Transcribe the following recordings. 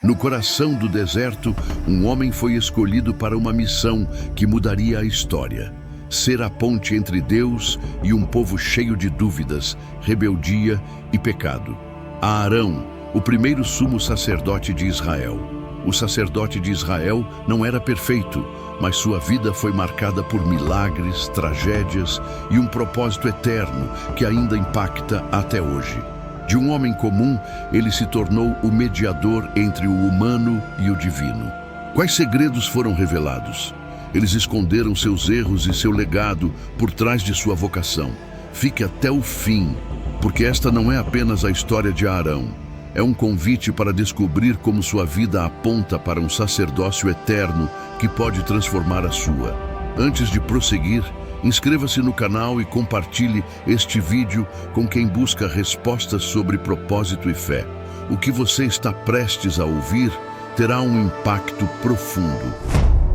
No coração do deserto, um homem foi escolhido para uma missão que mudaria a história: ser a ponte entre Deus e um povo cheio de dúvidas, rebeldia e pecado. Arão, o primeiro sumo sacerdote de Israel. O sacerdote de Israel não era perfeito, mas sua vida foi marcada por milagres, tragédias e um propósito eterno que ainda impacta até hoje. De um homem comum, ele se tornou o mediador entre o humano e o divino. Quais segredos foram revelados? Eles esconderam seus erros e seu legado por trás de sua vocação. Fique até o fim, porque esta não é apenas a história de Arão. É um convite para descobrir como sua vida aponta para um sacerdócio eterno que pode transformar a sua. Antes de prosseguir, inscreva-se no canal e compartilhe este vídeo com quem busca respostas sobre propósito e fé. O que você está prestes a ouvir terá um impacto profundo.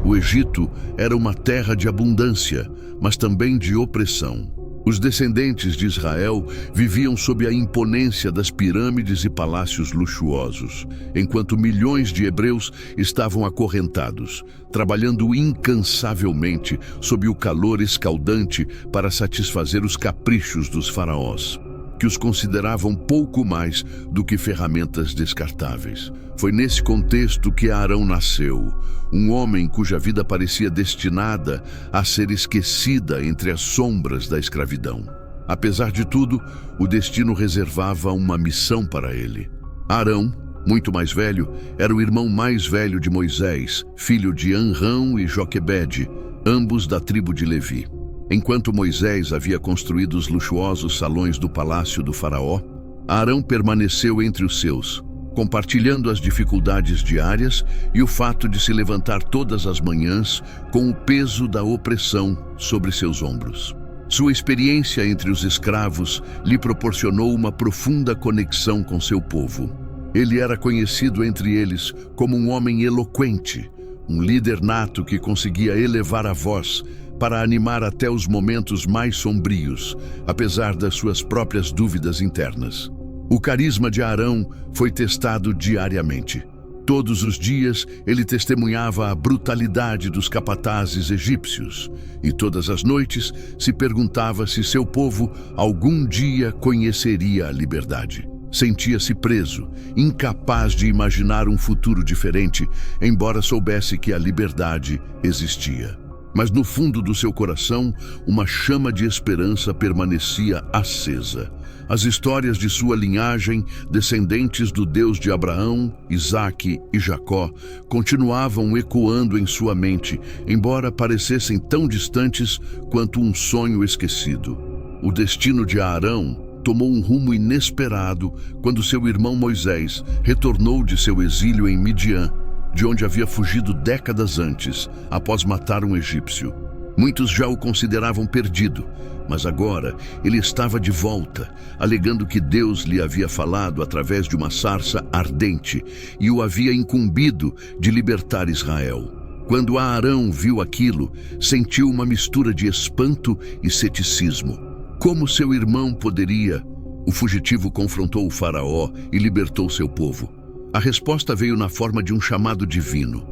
O Egito era uma terra de abundância, mas também de opressão. Os descendentes de Israel viviam sob a imponência das pirâmides e palácios luxuosos, enquanto milhões de hebreus estavam acorrentados, trabalhando incansavelmente sob o calor escaldante para satisfazer os caprichos dos faraós, que os consideravam pouco mais do que ferramentas descartáveis. Foi nesse contexto que Arão nasceu, um homem cuja vida parecia destinada a ser esquecida entre as sombras da escravidão. Apesar de tudo, o destino reservava uma missão para ele. Arão, muito mais velho, era o irmão mais velho de Moisés, filho de Amrão e Joquebede, ambos da tribo de Levi. Enquanto Moisés havia construído os luxuosos salões do palácio do faraó, Arão permaneceu entre os seus, compartilhando as dificuldades diárias e o fato de se levantar todas as manhãs com o peso da opressão sobre seus ombros. Sua experiência entre os escravos lhe proporcionou uma profunda conexão com seu povo. Ele era conhecido entre eles como um homem eloquente, um líder nato que conseguia elevar a voz para animar até os momentos mais sombrios, apesar das suas próprias dúvidas internas. O carisma de Arão foi testado diariamente. Todos os dias ele testemunhava a brutalidade dos capatazes egípcios, e todas as noites se perguntava se seu povo algum dia conheceria a liberdade. Sentia-se preso, incapaz de imaginar um futuro diferente, embora soubesse que a liberdade existia. Mas no fundo do seu coração, uma chama de esperança permanecia acesa. As histórias de sua linhagem, descendentes do Deus de Abraão, Isaque e Jacó, continuavam ecoando em sua mente, embora parecessem tão distantes quanto um sonho esquecido. O destino de Arão tomou um rumo inesperado quando seu irmão Moisés retornou de seu exílio em Midian, de onde havia fugido décadas antes, após matar um egípcio. Muitos já o consideravam perdido, mas agora ele estava de volta, alegando que Deus lhe havia falado através de uma sarça ardente e o havia incumbido de libertar Israel. Quando Arão viu aquilo, sentiu uma mistura de espanto e ceticismo. Como seu irmão poderia? O fugitivo confrontou o faraó e libertou seu povo. A resposta veio na forma de um chamado divino.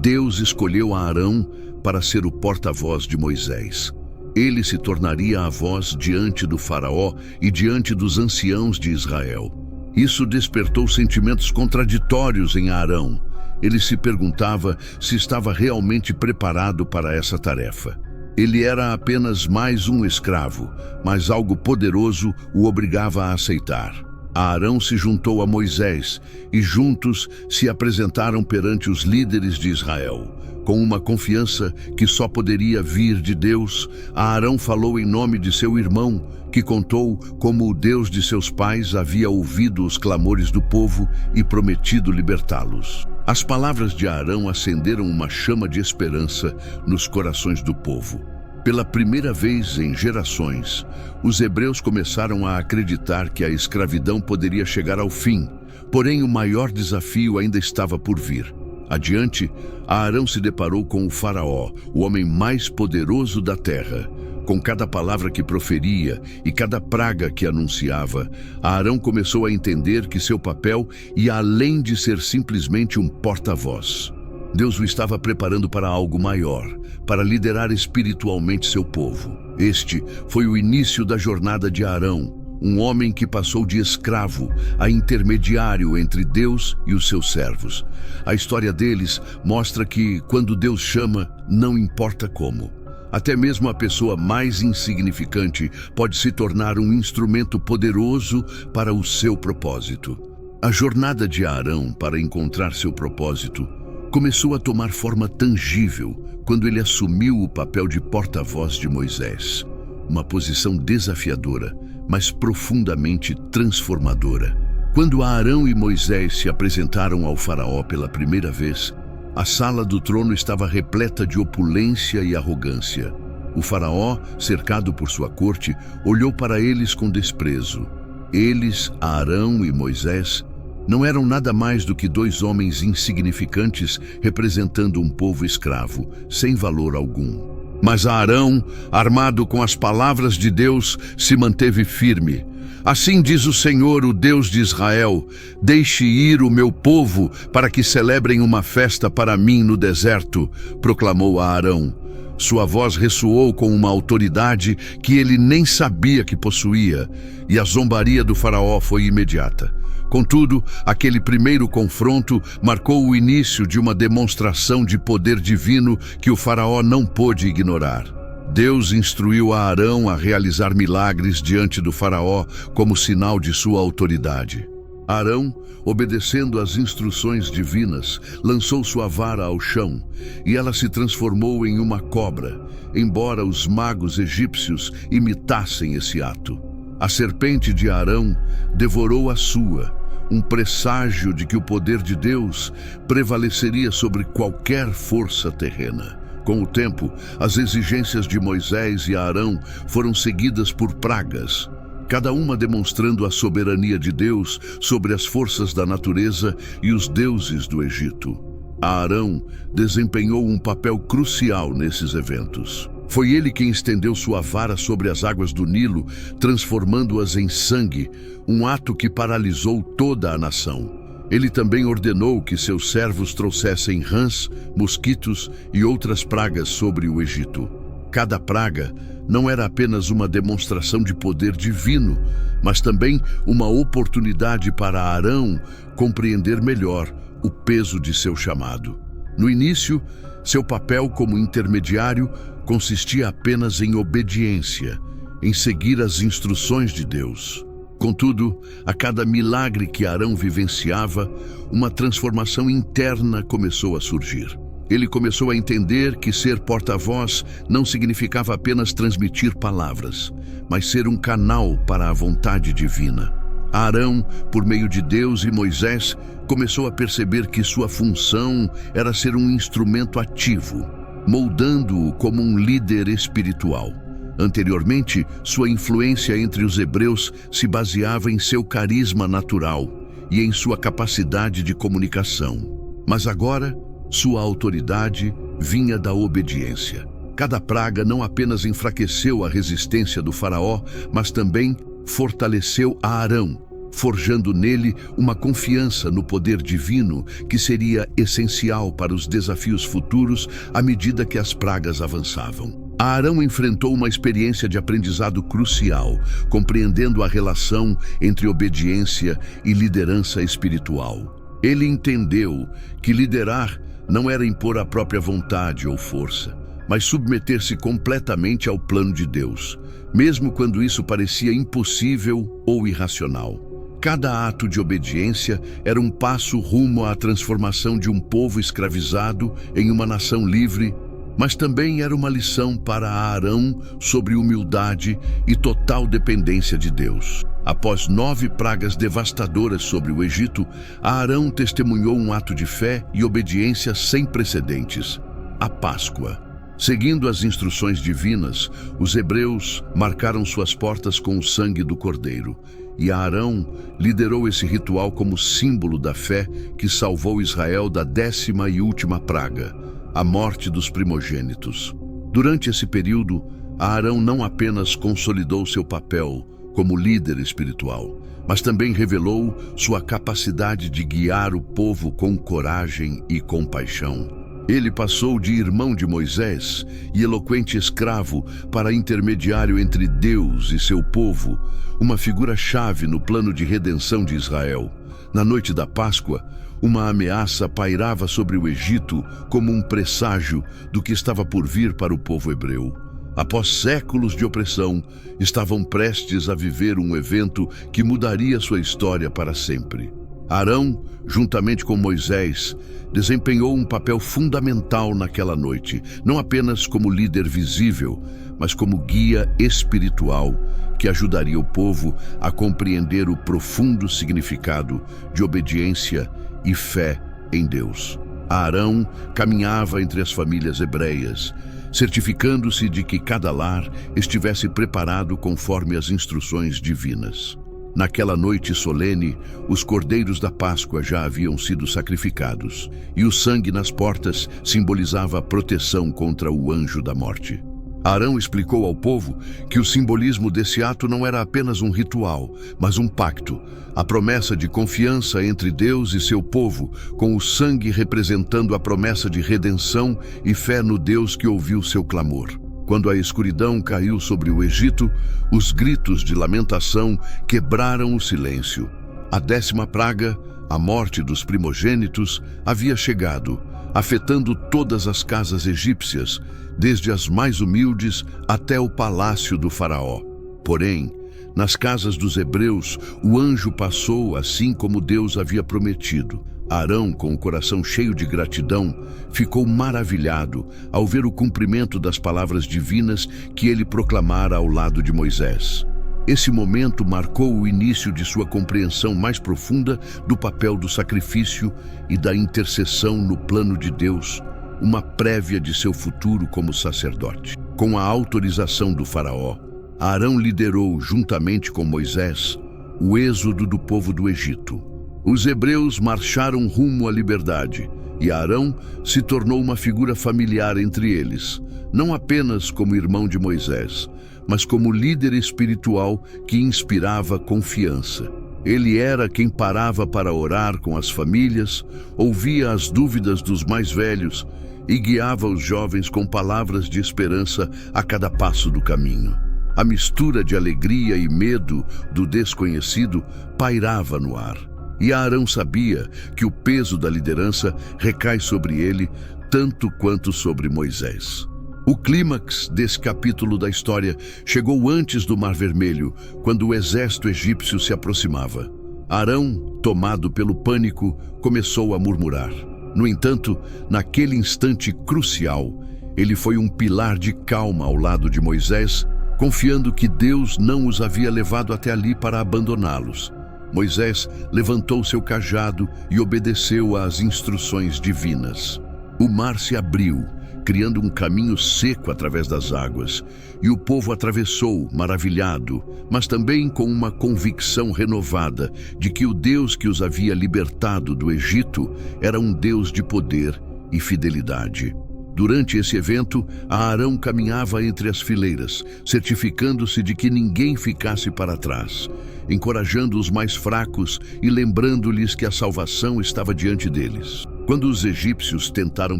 Deus escolheu Arão para ser o porta-voz de Moisés. Ele se tornaria a voz diante do faraó e diante dos anciãos de Israel. Isso despertou sentimentos contraditórios em Arão. Ele se perguntava se estava realmente preparado para essa tarefa. Ele era apenas mais um escravo, mas algo poderoso o obrigava a aceitar. Arão se juntou a Moisés e juntos se apresentaram perante os líderes de Israel. Com uma confiança que só poderia vir de Deus, Arão falou em nome de seu irmão, que contou como o Deus de seus pais havia ouvido os clamores do povo e prometido libertá-los. As palavras de Arão acenderam uma chama de esperança nos corações do povo. Pela primeira vez em gerações, os hebreus começaram a acreditar que a escravidão poderia chegar ao fim, porém o maior desafio ainda estava por vir. Adiante, Arão se deparou com o faraó, o homem mais poderoso da terra. Com cada palavra que proferia e cada praga que anunciava, Arão começou a entender que seu papel ia além de ser simplesmente um porta-voz. Deus o estava preparando para algo maior, para liderar espiritualmente seu povo. Este foi o início da jornada de Arão, um homem que passou de escravo a intermediário entre Deus e os seus servos. A história deles mostra que, quando Deus chama, não importa como. Até mesmo a pessoa mais insignificante pode se tornar um instrumento poderoso para o seu propósito. A jornada de Arão para encontrar seu propósito começou a tomar forma tangível quando ele assumiu o papel de porta-voz de Moisés. Uma posição desafiadora, mas profundamente transformadora. Quando Arão e Moisés se apresentaram ao faraó pela primeira vez, a sala do trono estava repleta de opulência e arrogância. O faraó, cercado por sua corte, olhou para eles com desprezo. Eles, Arão e Moisés, não eram nada mais do que dois homens insignificantes representando um povo escravo, sem valor algum. Mas Arão, armado com as palavras de Deus, se manteve firme. Assim diz o Senhor, o Deus de Israel: deixe ir o meu povo para que celebrem uma festa para mim no deserto, proclamou a Arão. Sua voz ressoou com uma autoridade que ele nem sabia que possuía, e a zombaria do faraó foi imediata. Contudo, aquele primeiro confronto marcou o início de uma demonstração de poder divino que o faraó não pôde ignorar. Deus instruiu a Arão a realizar milagres diante do faraó como sinal de sua autoridade. Arão, obedecendo às instruções divinas, lançou sua vara ao chão e ela se transformou em uma cobra, embora os magos egípcios imitassem esse ato. A serpente de Arão devorou a sua, um presságio de que o poder de Deus prevaleceria sobre qualquer força terrena. Com o tempo, as exigências de Moisés e Arão foram seguidas por pragas, cada uma demonstrando a soberania de Deus sobre as forças da natureza e os deuses do Egito. Arão desempenhou um papel crucial nesses eventos. Foi ele quem estendeu sua vara sobre as águas do Nilo, transformando-as em sangue, um ato que paralisou toda a nação. Ele também ordenou que seus servos trouxessem rãs, mosquitos e outras pragas sobre o Egito. Cada praga não era apenas uma demonstração de poder divino, mas também uma oportunidade para Arão compreender melhor o peso de seu chamado. No início, seu papel como intermediário consistia apenas em obediência, em seguir as instruções de Deus. Contudo, a cada milagre que Arão vivenciava, uma transformação interna começou a surgir. Ele começou a entender que ser porta-voz não significava apenas transmitir palavras, mas ser um canal para a vontade divina. Arão, por meio de Deus e Moisés, começou a perceber que sua função era ser um instrumento ativo, moldando-o como um líder espiritual. Anteriormente, sua influência entre os hebreus se baseava em seu carisma natural e em sua capacidade de comunicação. Mas agora, sua autoridade vinha da obediência. Cada praga não apenas enfraqueceu a resistência do faraó, mas também fortaleceu a Arão, forjando nele uma confiança no poder divino que seria essencial para os desafios futuros à medida que as pragas avançavam. Arão enfrentou uma experiência de aprendizado crucial, compreendendo a relação entre obediência e liderança espiritual. Ele entendeu que liderar não era impor a própria vontade ou força, mas submeter-se completamente ao plano de Deus, mesmo quando isso parecia impossível ou irracional. Cada ato de obediência era um passo rumo à transformação de um povo escravizado em uma nação livre, mas também era uma lição para Arão sobre humildade e total dependência de Deus. Após 9 pragas devastadoras sobre o Egito, Arão testemunhou um ato de fé e obediência sem precedentes: a Páscoa. Seguindo as instruções divinas, os hebreus marcaram suas portas com o sangue do cordeiro, e Arão liderou esse ritual como símbolo da fé que salvou Israel da 10ª e última praga, a morte dos primogênitos. Durante esse período, Arão não apenas consolidou seu papel como líder espiritual, mas também revelou sua capacidade de guiar o povo com coragem e compaixão. Ele passou de irmão de Moisés e eloquente escravo para intermediário entre Deus e seu povo, uma figura-chave no plano de redenção de Israel. Na noite da Páscoa, uma ameaça pairava sobre o Egito como um presságio do que estava por vir para o povo hebreu. Após séculos de opressão, estavam prestes a viver um evento que mudaria sua história para sempre. Arão, juntamente com Moisés, desempenhou um papel fundamental naquela noite, não apenas como líder visível, mas como guia espiritual que ajudaria o povo a compreender o profundo significado de obediência e fé em Deus. Arão caminhava entre as famílias hebreias, certificando-se de que cada lar estivesse preparado conforme as instruções divinas. Naquela noite solene, os cordeiros da Páscoa já haviam sido sacrificados, e o sangue nas portas simbolizava a proteção contra o anjo da morte. Arão explicou ao povo que o simbolismo desse ato não era apenas um ritual, mas um pacto, a promessa de confiança entre Deus e seu povo, com o sangue representando a promessa de redenção e fé no Deus que ouviu seu clamor. Quando a escuridão caiu sobre o Egito, os gritos de lamentação quebraram o silêncio. A 10ª praga, a morte dos primogênitos, havia chegado, afetando todas as casas egípcias, desde as mais humildes até o palácio do faraó. Porém, nas casas dos hebreus, o anjo passou assim como Deus havia prometido. Arão, com o coração cheio de gratidão, ficou maravilhado ao ver o cumprimento das palavras divinas que ele proclamara ao lado de Moisés. Esse momento marcou o início de sua compreensão mais profunda do papel do sacrifício e da intercessão no plano de Deus, uma prévia de seu futuro como sacerdote. Com a autorização do faraó, Arão liderou, juntamente com Moisés, o êxodo do povo do Egito. Os hebreus marcharam rumo à liberdade, e Arão se tornou uma figura familiar entre eles, não apenas como irmão de Moisés, mas como líder espiritual que inspirava confiança. Ele era quem parava para orar com as famílias, ouvia as dúvidas dos mais velhos e guiava os jovens com palavras de esperança a cada passo do caminho. A mistura de alegria e medo do desconhecido pairava no ar. E Arão sabia que o peso da liderança recai sobre ele tanto quanto sobre Moisés. O clímax desse capítulo da história chegou antes do Mar Vermelho, quando o exército egípcio se aproximava. Arão, tomado pelo pânico, começou a murmurar. No entanto, naquele instante crucial, ele foi um pilar de calma ao lado de Moisés, confiando que Deus não os havia levado até ali para abandoná-los. Moisés levantou seu cajado e obedeceu às instruções divinas. O mar se abriu, criando um caminho seco através das águas, e o povo atravessou, maravilhado, mas também com uma convicção renovada de que o Deus que os havia libertado do Egito era um Deus de poder e fidelidade. Durante esse evento, Arão caminhava entre as fileiras, certificando-se de que ninguém ficasse para trás, encorajando os mais fracos e lembrando-lhes que a salvação estava diante deles. Quando os egípcios tentaram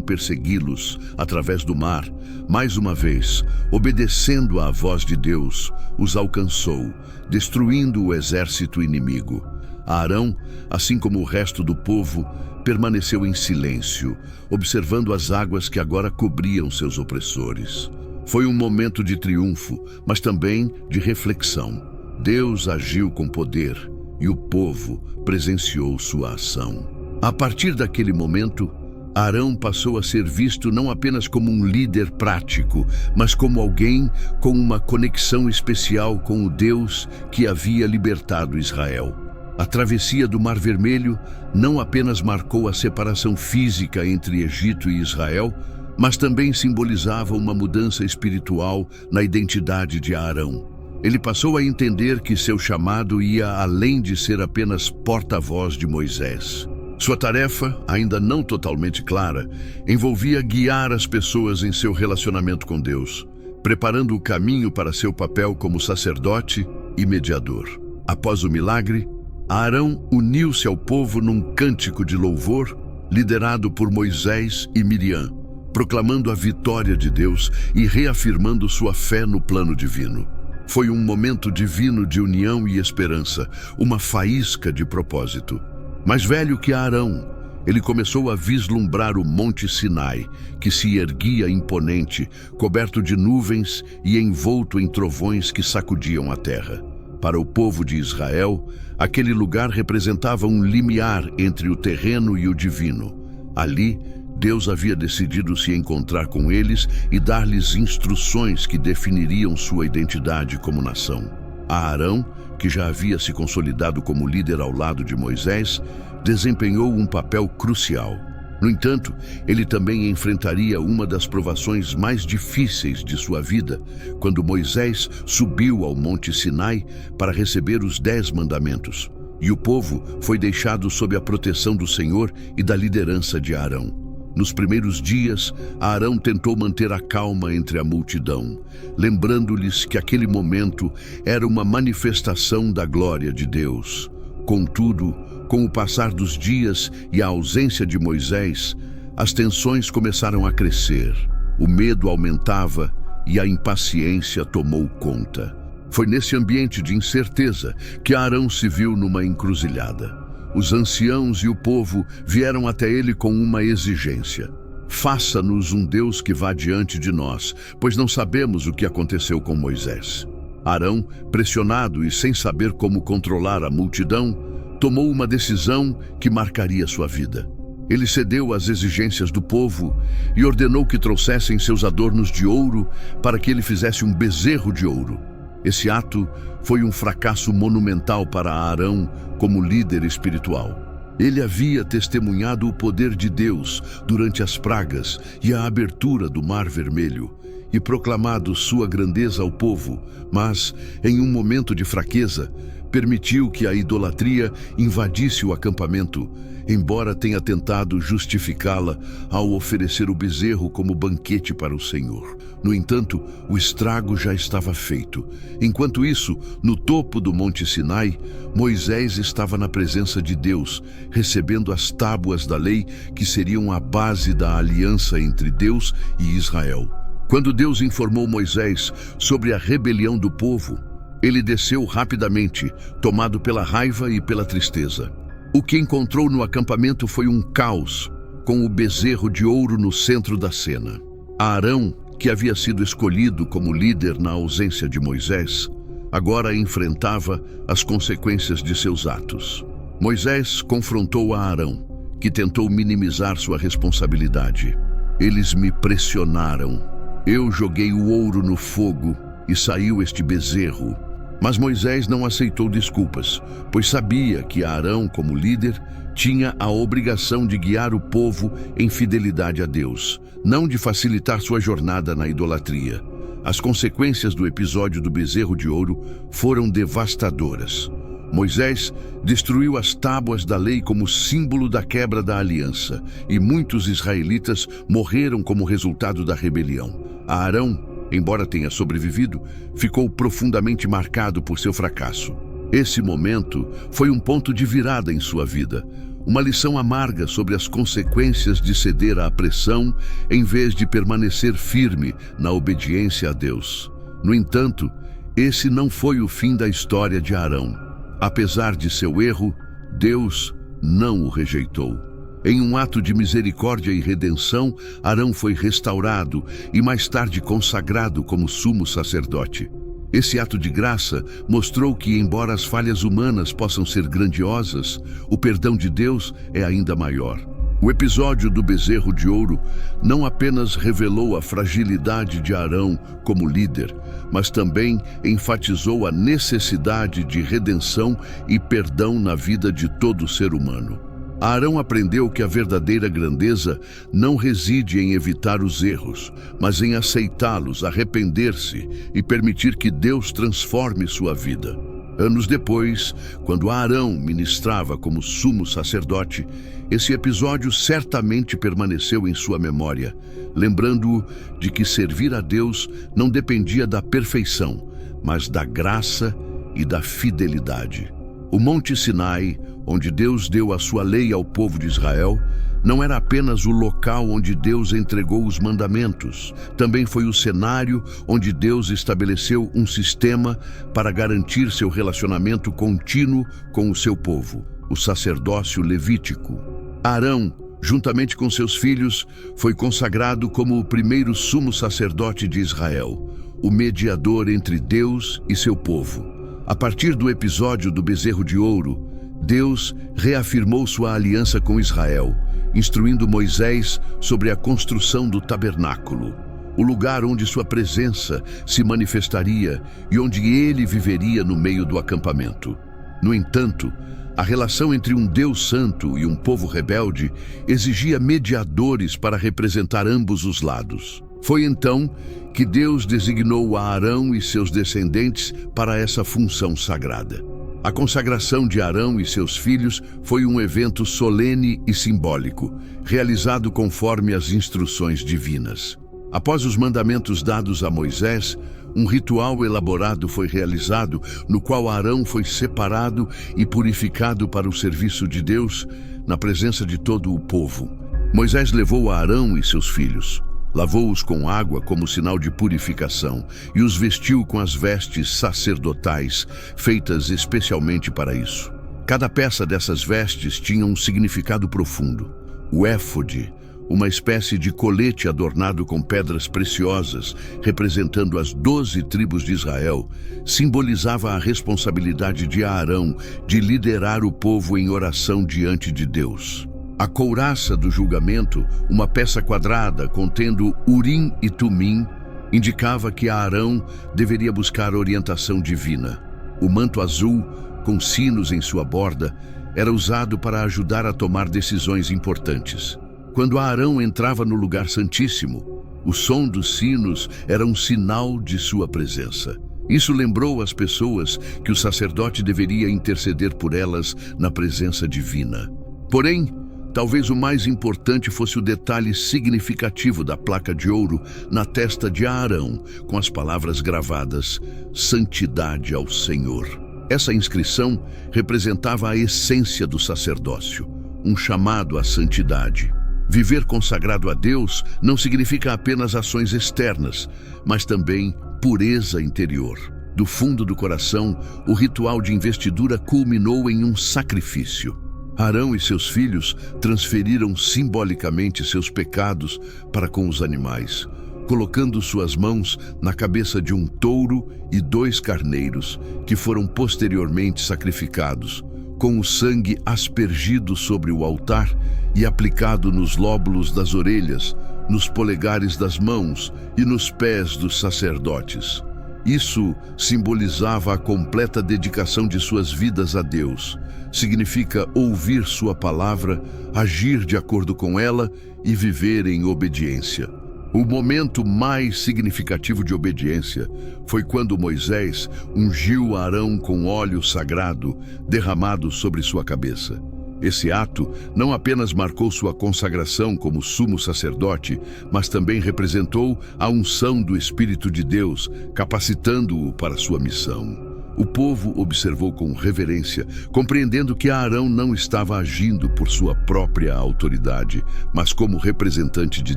persegui-los através do mar, mais uma vez, obedecendo à voz de Deus, os alcançou, destruindo o exército inimigo. Arão, assim como o resto do povo, permaneceu em silêncio, observando as águas que agora cobriam seus opressores. Foi um momento de triunfo, mas também de reflexão. Deus agiu com poder e o povo presenciou sua ação. A partir daquele momento, Arão passou a ser visto não apenas como um líder prático, mas como alguém com uma conexão especial com o Deus que havia libertado Israel. A travessia do Mar Vermelho não apenas marcou a separação física entre Egito e Israel, mas também simbolizava uma mudança espiritual na identidade de Arão. Ele passou a entender que seu chamado ia além de ser apenas porta-voz de Moisés. Sua tarefa, ainda não totalmente clara, envolvia guiar as pessoas em seu relacionamento com Deus, preparando o caminho para seu papel como sacerdote e mediador. Após o milagre, Arão uniu-se ao povo num cântico de louvor, liderado por Moisés e Miriam, proclamando a vitória de Deus e reafirmando sua fé no plano divino. Foi um momento divino de união e esperança, uma faísca de propósito. Mais velho que Arão, ele começou a vislumbrar o Monte Sinai, que se erguia imponente, coberto de nuvens e envolto em trovões que sacudiam a terra. Para o povo de Israel, aquele lugar representava um limiar entre o terreno e o divino. Ali, Deus havia decidido se encontrar com eles e dar-lhes instruções que definiriam sua identidade como nação. Arão, que já havia se consolidado como líder ao lado de Moisés, desempenhou um papel crucial. No entanto, ele também enfrentaria uma das provações mais difíceis de sua vida, quando Moisés subiu ao Monte Sinai para receber os 10 mandamentos, e o povo foi deixado sob a proteção do Senhor e da liderança de Arão. Nos primeiros dias, Arão tentou manter a calma entre a multidão, lembrando-lhes que aquele momento era uma manifestação da glória de Deus. Contudo, com o passar dos dias e a ausência de Moisés, as tensões começaram a crescer, o medo aumentava e a impaciência tomou conta. Foi nesse ambiente de incerteza que Arão se viu numa encruzilhada. Os anciãos e o povo vieram até ele com uma exigência: faça-nos um Deus que vá diante de nós, pois não sabemos o que aconteceu com Moisés. Arão, pressionado e sem saber como controlar a multidão, tomou uma decisão que marcaria sua vida. Ele cedeu às exigências do povo e ordenou que trouxessem seus adornos de ouro para que ele fizesse um bezerro de ouro. Esse ato foi um fracasso monumental para Arão como líder espiritual. Ele havia testemunhado o poder de Deus durante as pragas e a abertura do Mar Vermelho e proclamado sua grandeza ao povo, mas, em um momento de fraqueza, permitiu que a idolatria invadisse o acampamento, embora tenha tentado justificá-la ao oferecer o bezerro como banquete para o Senhor. No entanto, o estrago já estava feito. Enquanto isso, no topo do Monte Sinai, Moisés estava na presença de Deus, recebendo as tábuas da lei que seriam a base da aliança entre Deus e Israel. Quando Deus informou Moisés sobre a rebelião do povo, ele desceu rapidamente, tomado pela raiva e pela tristeza. O que encontrou no acampamento foi um caos, com o bezerro de ouro no centro da cena. Arão, que havia sido escolhido como líder na ausência de Moisés, agora enfrentava as consequências de seus atos. Moisés confrontou a Arão, que tentou minimizar sua responsabilidade. Eles me pressionaram. Eu joguei o ouro no fogo e saiu este bezerro. Mas Moisés não aceitou desculpas, pois sabia que Arão, como líder, tinha a obrigação de guiar o povo em fidelidade a Deus, não de facilitar sua jornada na idolatria. As consequências do episódio do bezerro de ouro foram devastadoras. Moisés destruiu as tábuas da lei como símbolo da quebra da aliança, e muitos israelitas morreram como resultado da rebelião. Arão, embora tenha sobrevivido, ficou profundamente marcado por seu fracasso. Esse momento foi um ponto de virada em sua vida, uma lição amarga sobre as consequências de ceder à pressão em vez de permanecer firme na obediência a Deus. No entanto, esse não foi o fim da história de Arão. Apesar de seu erro, Deus não o rejeitou. Em um ato de misericórdia e redenção, Arão foi restaurado e mais tarde consagrado como sumo sacerdote. Esse ato de graça mostrou que, embora as falhas humanas possam ser grandiosas, o perdão de Deus é ainda maior. O episódio do bezerro de ouro não apenas revelou a fragilidade de Arão como líder, mas também enfatizou a necessidade de redenção e perdão na vida de todo ser humano. Arão aprendeu que a verdadeira grandeza não reside em evitar os erros, mas em aceitá-los, arrepender-se e permitir que Deus transforme sua vida. Anos depois, quando Arão ministrava como sumo sacerdote, esse episódio certamente permaneceu em sua memória, lembrando-o de que servir a Deus não dependia da perfeição, mas da graça e da fidelidade. O Monte Sinai, onde Deus deu a sua lei ao povo de Israel, não era apenas o local onde Deus entregou os mandamentos, também foi o cenário onde Deus estabeleceu um sistema para garantir seu relacionamento contínuo com o seu povo, o sacerdócio levítico. Arão, juntamente com seus filhos, foi consagrado como o primeiro sumo sacerdote de Israel, o mediador entre Deus e seu povo. A partir do episódio do bezerro de ouro, Deus reafirmou sua aliança com Israel, instruindo Moisés sobre a construção do tabernáculo, o lugar onde sua presença se manifestaria e onde ele viveria no meio do acampamento. No entanto, a relação entre um Deus santo e um povo rebelde exigia mediadores para representar ambos os lados. Foi então que Deus designou a Arão e seus descendentes para essa função sagrada. A consagração de Arão e seus filhos foi um evento solene e simbólico, realizado conforme as instruções divinas. Após os mandamentos dados a Moisés, um ritual elaborado foi realizado, no qual Arão foi separado e purificado para o serviço de Deus, na presença de todo o povo. Moisés levou a Arão e seus filhos, lavou-os com água como sinal de purificação e os vestiu com as vestes sacerdotais, feitas especialmente para isso. Cada peça dessas vestes tinha um significado profundo. O éfode, uma espécie de colete adornado com pedras preciosas, representando as 12 tribos de Israel, simbolizava a responsabilidade de Arão de liderar o povo em oração diante de Deus. A couraça do julgamento, uma peça quadrada contendo Urim e Tumim, indicava que Arão deveria buscar orientação divina. O manto azul, com sinos em sua borda, era usado para ajudar a tomar decisões importantes. Quando Arão entrava no lugar santíssimo, o som dos sinos era um sinal de sua presença. Isso lembrou as pessoas que o sacerdote deveria interceder por elas na presença divina. Porém, talvez o mais importante fosse o detalhe significativo da placa de ouro na testa de Arão, com as palavras gravadas: Santidade ao Senhor. Essa inscrição representava a essência do sacerdócio, um chamado à santidade. Viver consagrado a Deus não significa apenas ações externas, mas também pureza interior. Do fundo do coração, o ritual de investidura culminou em um sacrifício. Arão e seus filhos transferiram simbolicamente seus pecados para com os animais, colocando suas mãos na cabeça de um touro e 2 carneiros, que foram posteriormente sacrificados, com o sangue aspergido sobre o altar e aplicado nos lóbulos das orelhas, nos polegares das mãos e nos pés dos sacerdotes. Isso simbolizava a completa dedicação de suas vidas a Deus. Significa ouvir sua palavra, agir de acordo com ela e viver em obediência. O momento mais significativo de obediência foi quando Moisés ungiu Arão com óleo sagrado derramado sobre sua cabeça. Esse ato não apenas marcou sua consagração como sumo sacerdote, mas também representou a unção do Espírito de Deus, capacitando-o para sua missão. O povo observou com reverência, compreendendo que Arão não estava agindo por sua própria autoridade, mas como representante de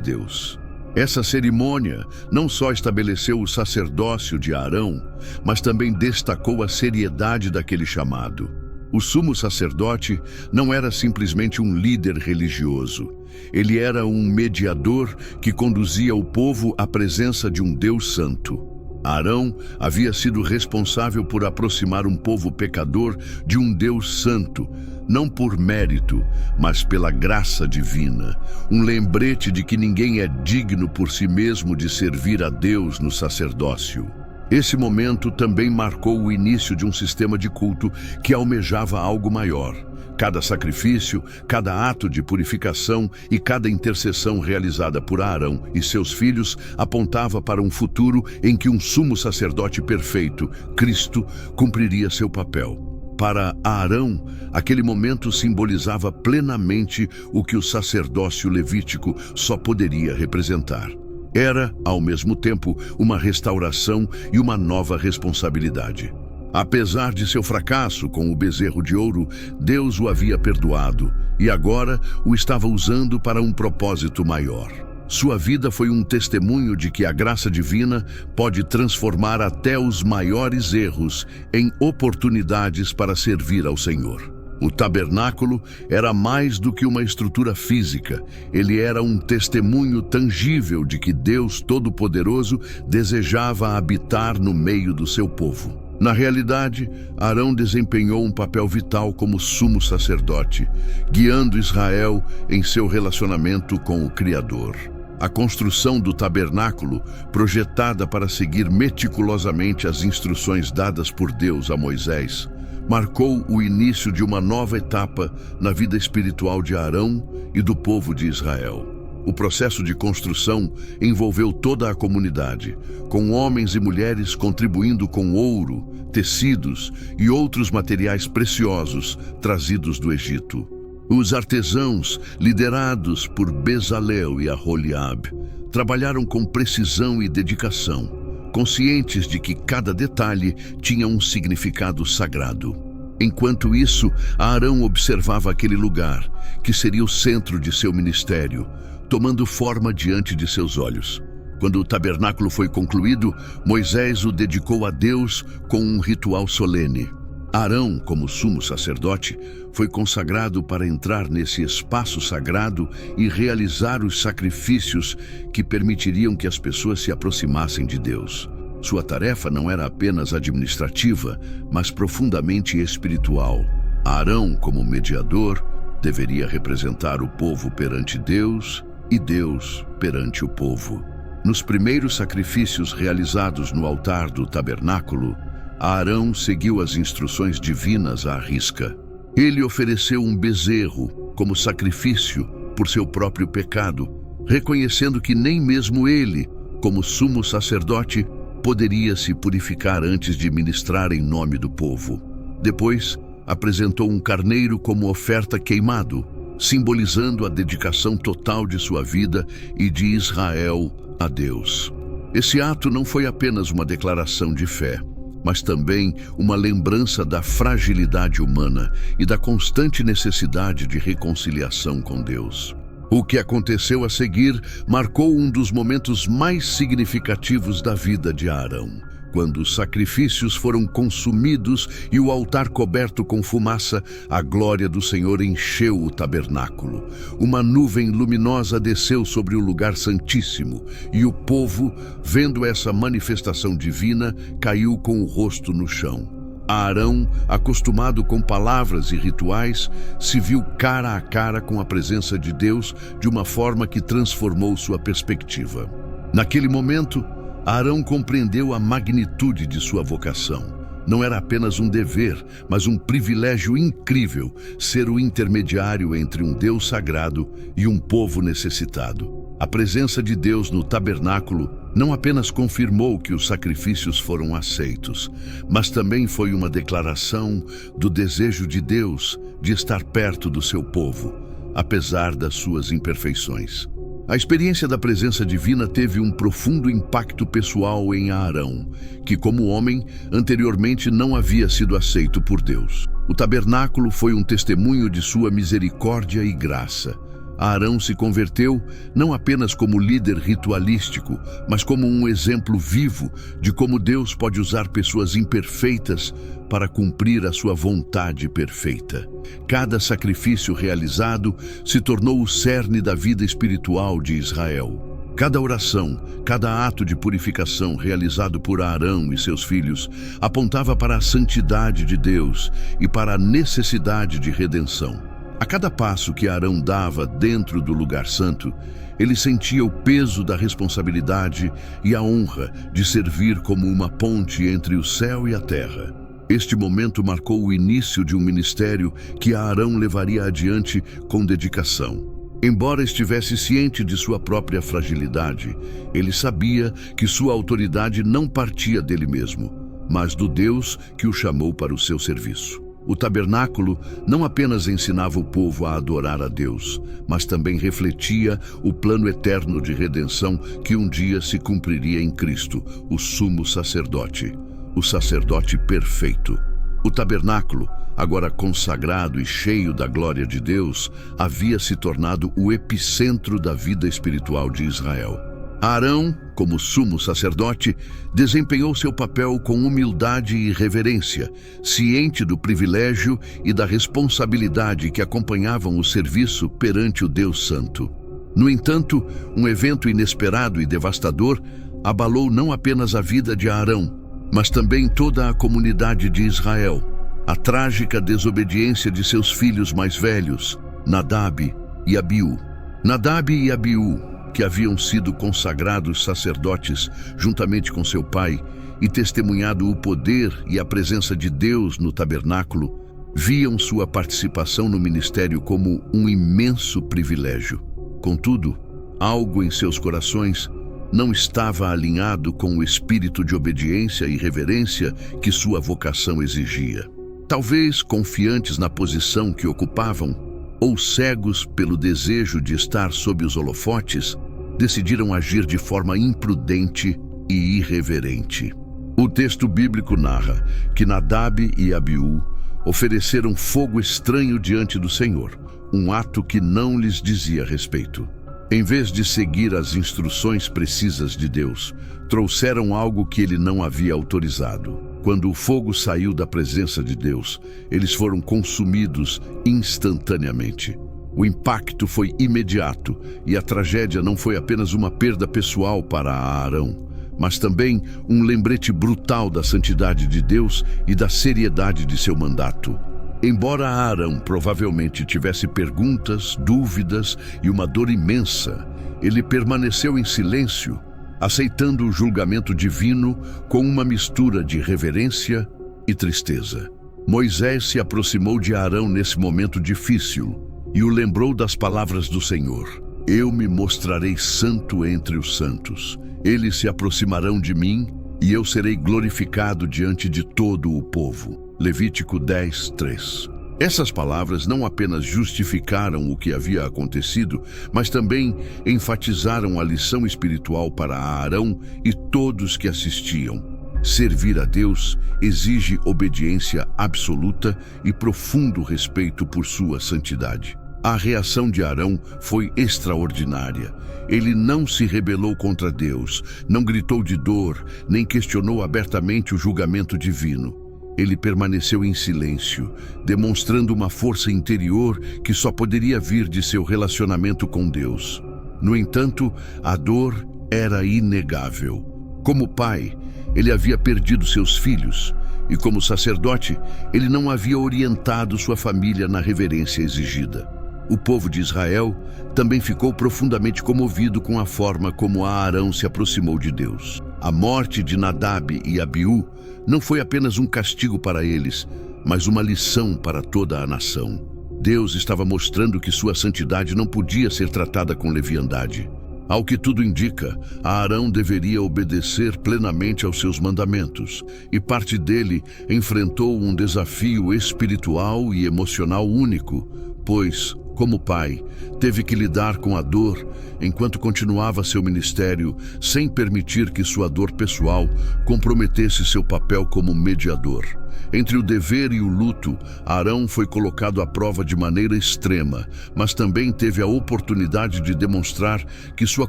Deus. Essa cerimônia não só estabeleceu o sacerdócio de Arão, mas também destacou a seriedade daquele chamado. O sumo sacerdote não era simplesmente um líder religioso. Ele era um mediador que conduzia o povo à presença de um Deus santo. Arão havia sido responsável por aproximar um povo pecador de um Deus santo, não por mérito, mas pela graça divina. Um lembrete de que ninguém é digno por si mesmo de servir a Deus no sacerdócio. Esse momento também marcou o início de um sistema de culto que almejava algo maior: Cada sacrifício, cada ato de purificação e cada intercessão realizada por Arão e seus filhos apontava para um futuro em que um sumo sacerdote perfeito, Cristo, cumpriria seu papel. Para Arão, aquele momento simbolizava plenamente o que o sacerdócio levítico só poderia representar. Era, ao mesmo tempo, uma restauração e uma nova responsabilidade. Apesar de seu fracasso com o bezerro de ouro, Deus o havia perdoado e agora o estava usando para um propósito maior. Sua vida foi um testemunho de que a graça divina pode transformar até os maiores erros em oportunidades para servir ao Senhor. O tabernáculo era mais do que uma estrutura física, ele era um testemunho tangível de que Deus Todo-Poderoso desejava habitar no meio do seu povo. Na realidade, Arão desempenhou um papel vital como sumo sacerdote, guiando Israel em seu relacionamento com o Criador. A construção do tabernáculo, projetada para seguir meticulosamente as instruções dadas por Deus a Moisés, marcou o início de uma nova etapa na vida espiritual de Arão e do povo de Israel. O processo de construção envolveu toda a comunidade, com homens e mulheres contribuindo com ouro, tecidos e outros materiais preciosos trazidos do Egito. Os artesãos, liderados por Bezalel e Aholiab, trabalharam com precisão e dedicação, conscientes de que cada detalhe tinha um significado sagrado. Enquanto isso, Arão observava aquele lugar, que seria o centro de seu ministério, tomando forma diante de seus olhos. Quando o tabernáculo foi concluído, Moisés o dedicou a Deus com um ritual solene. Arão, como sumo sacerdote, foi consagrado para entrar nesse espaço sagrado e realizar os sacrifícios que permitiriam que as pessoas se aproximassem de Deus. Sua tarefa não era apenas administrativa, mas profundamente espiritual. Arão, como mediador, deveria representar o povo perante Deus e Deus perante o povo. Nos primeiros sacrifícios realizados no altar do tabernáculo, Arão seguiu as instruções divinas à risca. Ele ofereceu um bezerro como sacrifício por seu próprio pecado, reconhecendo que nem mesmo ele, como sumo sacerdote, poderia se purificar antes de ministrar em nome do povo. Depois, apresentou um carneiro como oferta queimado, simbolizando a dedicação total de sua vida e de Israel a Deus. Esse ato não foi apenas uma declaração de fé, mas também uma lembrança da fragilidade humana e da constante necessidade de reconciliação com Deus. O que aconteceu a seguir marcou um dos momentos mais significativos da vida de Arão. Quando os sacrifícios foram consumidos e o altar coberto com fumaça, a glória do Senhor encheu o tabernáculo. Uma nuvem luminosa desceu sobre o lugar santíssimo, e o povo, vendo essa manifestação divina, caiu com o rosto no chão. Arão, acostumado com palavras e rituais, se viu cara a cara com a presença de Deus de uma forma que transformou sua perspectiva. Naquele momento, Arão compreendeu a magnitude de sua vocação. Não era apenas um dever, mas um privilégio incrível ser o intermediário entre um Deus sagrado e um povo necessitado. A presença de Deus no tabernáculo não apenas confirmou que os sacrifícios foram aceitos, mas também foi uma declaração do desejo de Deus de estar perto do seu povo, apesar das suas imperfeições. A experiência da presença divina teve um profundo impacto pessoal em Arão, que como homem anteriormente não havia sido aceito por Deus. O tabernáculo foi um testemunho de sua misericórdia e graça. Arão se converteu não apenas como líder ritualístico, mas como um exemplo vivo de como Deus pode usar pessoas imperfeitas para cumprir a sua vontade perfeita. Cada sacrifício realizado se tornou o cerne da vida espiritual de Israel. Cada oração, cada ato de purificação realizado por Arão e seus filhos apontava para a santidade de Deus e para a necessidade de redenção. A cada passo que Arão dava dentro do lugar santo, ele sentia o peso da responsabilidade e a honra de servir como uma ponte entre o céu e a terra. Este momento marcou o início de um ministério que Arão levaria adiante com dedicação. Embora estivesse ciente de sua própria fragilidade, ele sabia que sua autoridade não partia dele mesmo, mas do Deus que o chamou para o seu serviço. O tabernáculo não apenas ensinava o povo a adorar a Deus, mas também refletia o plano eterno de redenção que um dia se cumpriria em Cristo, o sumo sacerdote, o sacerdote perfeito. O tabernáculo, agora consagrado e cheio da glória de Deus, havia se tornado o epicentro da vida espiritual de Israel. Arão, como sumo sacerdote, desempenhou seu papel com humildade e reverência, ciente do privilégio e da responsabilidade que acompanhavam o serviço perante o Deus Santo. No entanto, um evento inesperado e devastador abalou não apenas a vida de Arão, mas também toda a comunidade de Israel. A trágica desobediência de seus filhos mais velhos, Nadab e Abiú. Nadab e Abiú, que haviam sido consagrados sacerdotes juntamente com seu pai e testemunhado o poder e a presença de Deus no tabernáculo, viam sua participação no ministério como um imenso privilégio. Contudo, algo em seus corações não estava alinhado com o espírito de obediência e reverência que sua vocação exigia. Talvez confiantes na posição que ocupavam, ou cegos pelo desejo de estar sob os holofotes, decidiram agir de forma imprudente e irreverente. O texto bíblico narra que Nadab e Abiú ofereceram fogo estranho diante do Senhor, um ato que não lhes dizia respeito. Em vez de seguir as instruções precisas de Deus, trouxeram algo que ele não havia autorizado. Quando o fogo saiu da presença de Deus, eles foram consumidos instantaneamente. O impacto foi imediato e a tragédia não foi apenas uma perda pessoal para Arão, mas também um lembrete brutal da santidade de Deus e da seriedade de seu mandato. Embora Arão provavelmente tivesse perguntas, dúvidas e uma dor imensa, ele permaneceu em silêncio, aceitando o julgamento divino com uma mistura de reverência e tristeza. Moisés se aproximou de Arão nesse momento difícil e o lembrou das palavras do Senhor: "Eu me mostrarei santo entre os santos. Eles se aproximarão de mim e eu serei glorificado diante de todo o povo." Levítico 10:3. Essas palavras não apenas justificaram o que havia acontecido, mas também enfatizaram a lição espiritual para Arão e todos que assistiam. Servir a Deus exige obediência absoluta e profundo respeito por sua santidade. A reação de Arão foi extraordinária. Ele não se rebelou contra Deus, não gritou de dor, nem questionou abertamente o julgamento divino. Ele permaneceu em silêncio, demonstrando uma força interior que só poderia vir de seu relacionamento com Deus. No entanto, a dor era inegável. Como pai, ele havia perdido seus filhos, e como sacerdote, ele não havia orientado sua família na reverência exigida. O povo de Israel também ficou profundamente comovido com a forma como Arão se aproximou de Deus. A morte de Nadab e Abiú não foi apenas um castigo para eles, mas uma lição para toda a nação. Deus estava mostrando que sua santidade não podia ser tratada com leviandade. Ao que tudo indica, Arão deveria obedecer plenamente aos seus mandamentos, e parte dele enfrentou um desafio espiritual e emocional único, pois, como pai, teve que lidar com a dor enquanto continuava seu ministério, sem permitir que sua dor pessoal comprometesse seu papel como mediador. Entre o dever e o luto, Arão foi colocado à prova de maneira extrema, mas também teve a oportunidade de demonstrar que sua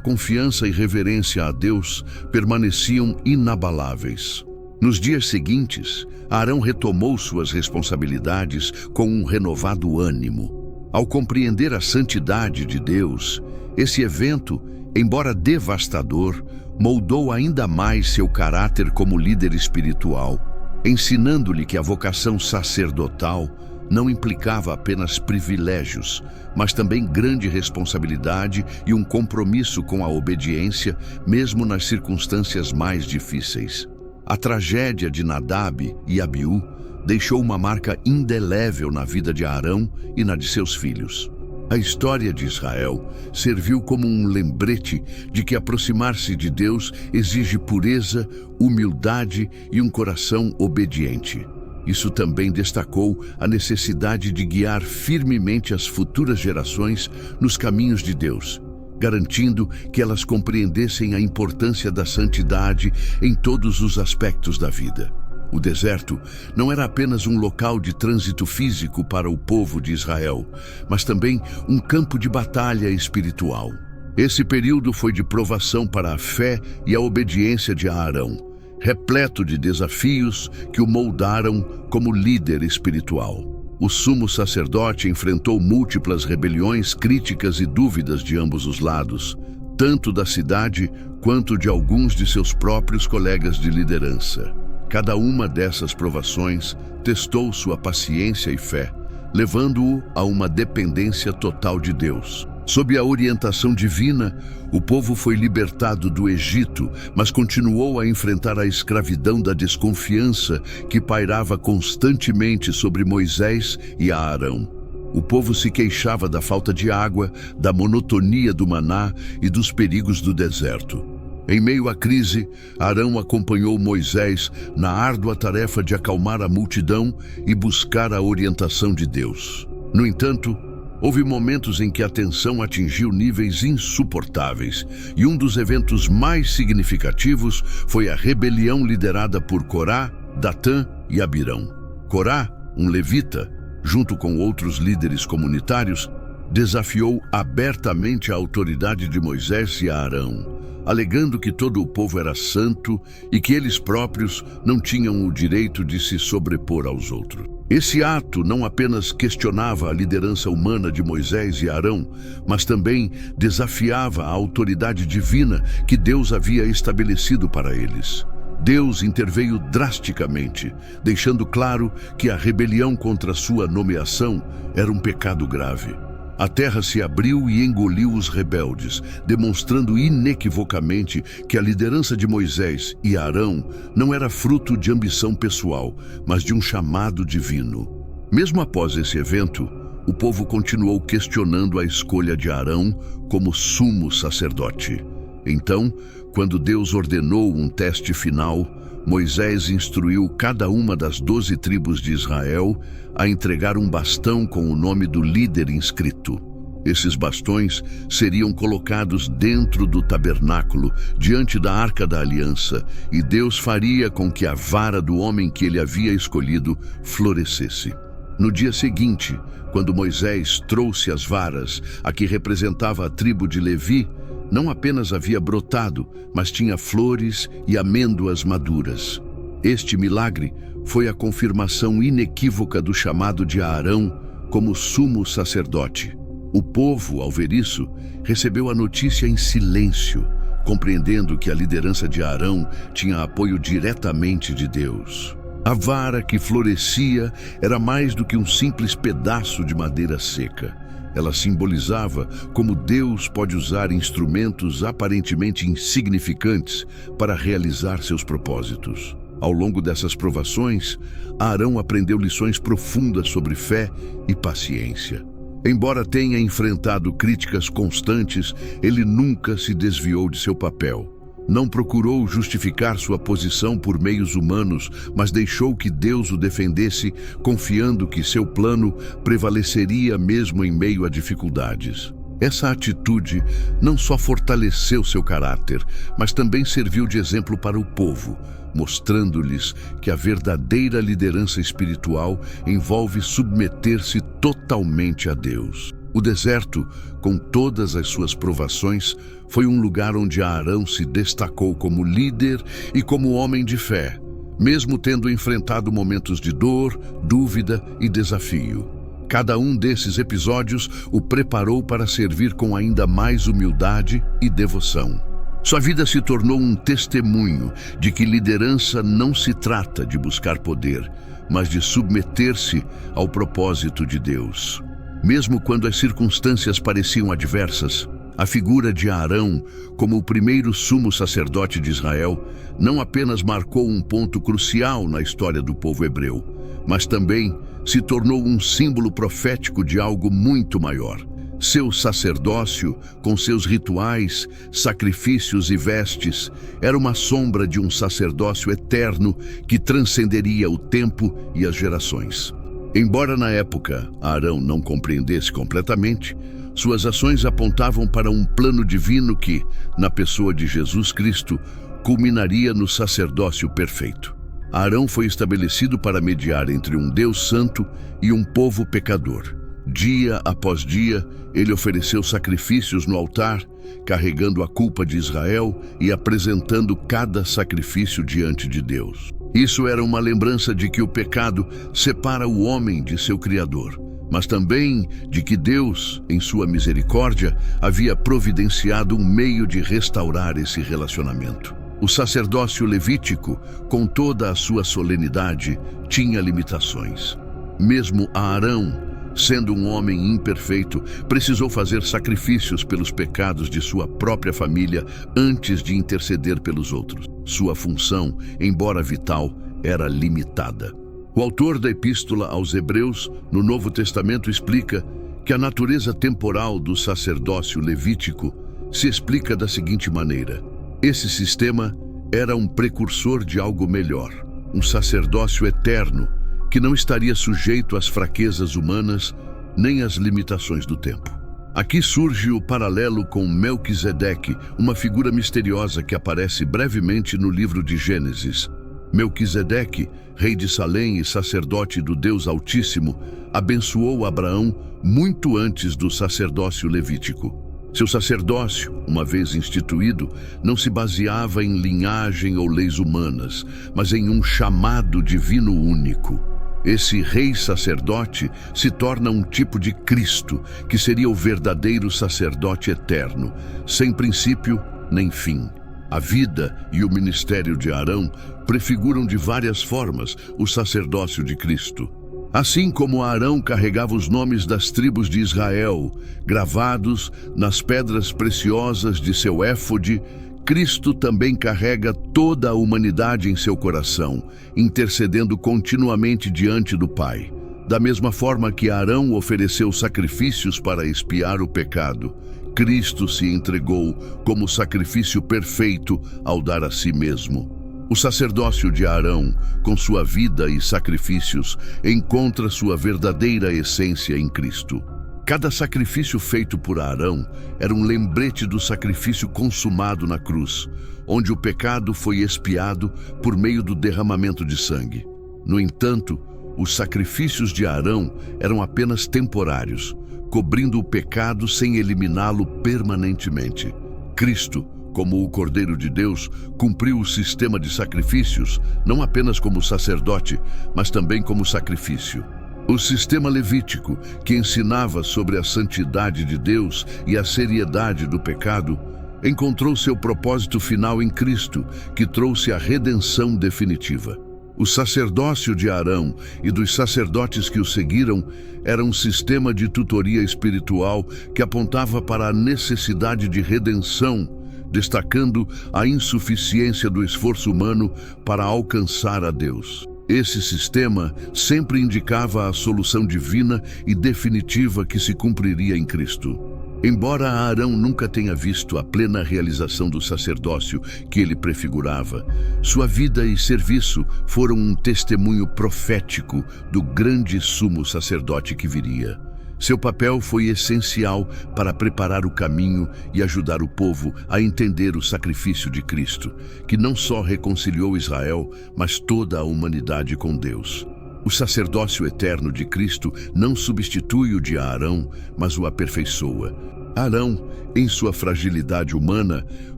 confiança e reverência a Deus permaneciam inabaláveis. Nos dias seguintes, Arão retomou suas responsabilidades com um renovado ânimo. Ao compreender a santidade de Deus, esse evento, embora devastador, moldou ainda mais seu caráter como líder espiritual, ensinando-lhe que a vocação sacerdotal não implicava apenas privilégios, mas também grande responsabilidade e um compromisso com a obediência, mesmo nas circunstâncias mais difíceis. A tragédia de Nadab e Abiú deixou uma marca indelével na vida de Arão e na de seus filhos. A história de Israel serviu como um lembrete de que aproximar-se de Deus exige pureza, humildade e um coração obediente. Isso também destacou a necessidade de guiar firmemente as futuras gerações nos caminhos de Deus, garantindo que elas compreendessem a importância da santidade em todos os aspectos da vida. O deserto não era apenas um local de trânsito físico para o povo de Israel, mas também um campo de batalha espiritual. Esse período foi de provação para a fé e a obediência de Arão, repleto de desafios que o moldaram como líder espiritual. O sumo sacerdote enfrentou múltiplas rebeliões, críticas e dúvidas de ambos os lados, tanto da cidade quanto de alguns de seus próprios colegas de liderança. Cada uma dessas provações testou sua paciência e fé, levando-o a uma dependência total de Deus. Sob a orientação divina, o povo foi libertado do Egito, mas continuou a enfrentar a escravidão da desconfiança que pairava constantemente sobre Moisés e Arão. O povo se queixava da falta de água, da monotonia do maná e dos perigos do deserto. Em meio à crise, Arão acompanhou Moisés na árdua tarefa de acalmar a multidão e buscar a orientação de Deus. No entanto, houve momentos em que a tensão atingiu níveis insuportáveis, e um dos eventos mais significativos foi a rebelião liderada por Corá, Datã e Abirão. Corá, um levita, junto com outros líderes comunitários, desafiou abertamente a autoridade de Moisés e Arão, alegando que todo o povo era santo e que eles próprios não tinham o direito de se sobrepor aos outros. Esse ato não apenas questionava a liderança humana de Moisés e Arão, mas também desafiava a autoridade divina que Deus havia estabelecido para eles. Deus interveio drasticamente, deixando claro que a rebelião contra sua nomeação era um pecado grave. A terra se abriu e engoliu os rebeldes, demonstrando inequivocamente que a liderança de Moisés e Arão não era fruto de ambição pessoal, mas de um chamado divino. Mesmo após esse evento, o povo continuou questionando a escolha de Arão como sumo sacerdote. Então, quando Deus ordenou um teste final, Moisés instruiu cada uma das 12 tribos de Israel a entregar um bastão com o nome do líder inscrito. Esses bastões seriam colocados dentro do tabernáculo, diante da Arca da Aliança, e Deus faria com que a vara do homem que ele havia escolhido florescesse. No dia seguinte, quando Moisés trouxe as varas, a que representava a tribo de Levi, não apenas havia brotado, mas tinha flores e amêndoas maduras. Este milagre foi a confirmação inequívoca do chamado de Arão como sumo sacerdote. O povo, ao ver isso, recebeu a notícia em silêncio, compreendendo que a liderança de Arão tinha apoio diretamente de Deus. A vara que florescia era mais do que um simples pedaço de madeira seca. Ela simbolizava como Deus pode usar instrumentos aparentemente insignificantes para realizar seus propósitos. Ao longo dessas provações, Arão aprendeu lições profundas sobre fé e paciência. Embora tenha enfrentado críticas constantes, ele nunca se desviou de seu papel. Não procurou justificar sua posição por meios humanos, mas deixou que Deus o defendesse, confiando que seu plano prevaleceria mesmo em meio a dificuldades. Essa atitude não só fortaleceu seu caráter, mas também serviu de exemplo para o povo, mostrando-lhes que a verdadeira liderança espiritual envolve submeter-se totalmente a Deus. O deserto, com todas as suas provações, foi um lugar onde Arão se destacou como líder e como homem de fé, mesmo tendo enfrentado momentos de dor, dúvida e desafio. Cada um desses episódios o preparou para servir com ainda mais humildade e devoção. Sua vida se tornou um testemunho de que liderança não se trata de buscar poder, mas de submeter-se ao propósito de Deus. Mesmo quando as circunstâncias pareciam adversas, A figura de Arão, como o primeiro sumo sacerdote de Israel, não apenas marcou um ponto crucial na história do povo hebreu, mas também se tornou um símbolo profético de algo muito maior. Seu sacerdócio, com seus rituais, sacrifícios e vestes, era uma sombra de um sacerdócio eterno que transcenderia o tempo e as gerações. Embora na época Arão não compreendesse completamente, suas ações apontavam para um plano divino que, na pessoa de Jesus Cristo, culminaria no sacerdócio perfeito. Arão foi estabelecido para mediar entre um Deus santo e um povo pecador. Dia após dia, ele ofereceu sacrifícios no altar, carregando a culpa de Israel e apresentando cada sacrifício diante de Deus. Isso era uma lembrança de que o pecado separa o homem de seu Criador, mas também de que Deus, em sua misericórdia, havia providenciado um meio de restaurar esse relacionamento. O sacerdócio levítico, com toda a sua solenidade, tinha limitações. Mesmo Arão, sendo um homem imperfeito, precisou fazer sacrifícios pelos pecados de sua própria família antes de interceder pelos outros. Sua função, embora vital, era limitada. O autor da Epístola aos Hebreus, no Novo Testamento, explica que a natureza temporal do sacerdócio levítico se explica da seguinte maneira: esse sistema era um precursor de algo melhor, um sacerdócio eterno que não estaria sujeito às fraquezas humanas nem às limitações do tempo. Aqui surge o paralelo com Melquisedeque, uma figura misteriosa que aparece brevemente no livro de Gênesis. Melquisedeque, rei de Salém e sacerdote do Deus Altíssimo, abençoou Abraão muito antes do sacerdócio levítico. Seu sacerdócio, uma vez instituído, não se baseava em linhagem ou leis humanas, mas em um chamado divino único. Esse rei sacerdote se torna um tipo de Cristo, que seria o verdadeiro sacerdote eterno, sem princípio nem fim. A vida e o ministério de Arão prefiguram de várias formas o sacerdócio de Cristo. Assim como Arão carregava os nomes das tribos de Israel, gravados nas pedras preciosas de seu éfode, Cristo também carrega toda a humanidade em seu coração, intercedendo continuamente diante do Pai. Da mesma forma que Arão ofereceu sacrifícios para expiar o pecado, Cristo se entregou como sacrifício perfeito ao dar a si mesmo. O sacerdócio de Arão, com sua vida e sacrifícios, encontra sua verdadeira essência em Cristo. Cada sacrifício feito por Arão era um lembrete do sacrifício consumado na cruz, onde o pecado foi expiado por meio do derramamento de sangue. No entanto, os sacrifícios de Arão eram apenas temporários, cobrindo o pecado sem eliminá-lo permanentemente. Cristo, como o Cordeiro de Deus, cumpriu o sistema de sacrifícios, não apenas como sacerdote, mas também como sacrifício. O sistema levítico, que ensinava sobre a santidade de Deus e a seriedade do pecado, encontrou seu propósito final em Cristo, que trouxe a redenção definitiva. O sacerdócio de Arão e dos sacerdotes que o seguiram era um sistema de tutoria espiritual que apontava para a necessidade de redenção, destacando a insuficiência do esforço humano para alcançar a Deus. Esse sistema sempre indicava a solução divina e definitiva que se cumpriria em Cristo. Embora Arão nunca tenha visto a plena realização do sacerdócio que ele prefigurava, sua vida e serviço foram um testemunho profético do grande sumo sacerdote que viria. Seu papel foi essencial para preparar o caminho e ajudar o povo a entender o sacrifício de Cristo, que não só reconciliou Israel, mas toda a humanidade com Deus. O sacerdócio eterno de Cristo não substitui o de Arão, mas o aperfeiçoa. Arão, em sua fragilidade humana,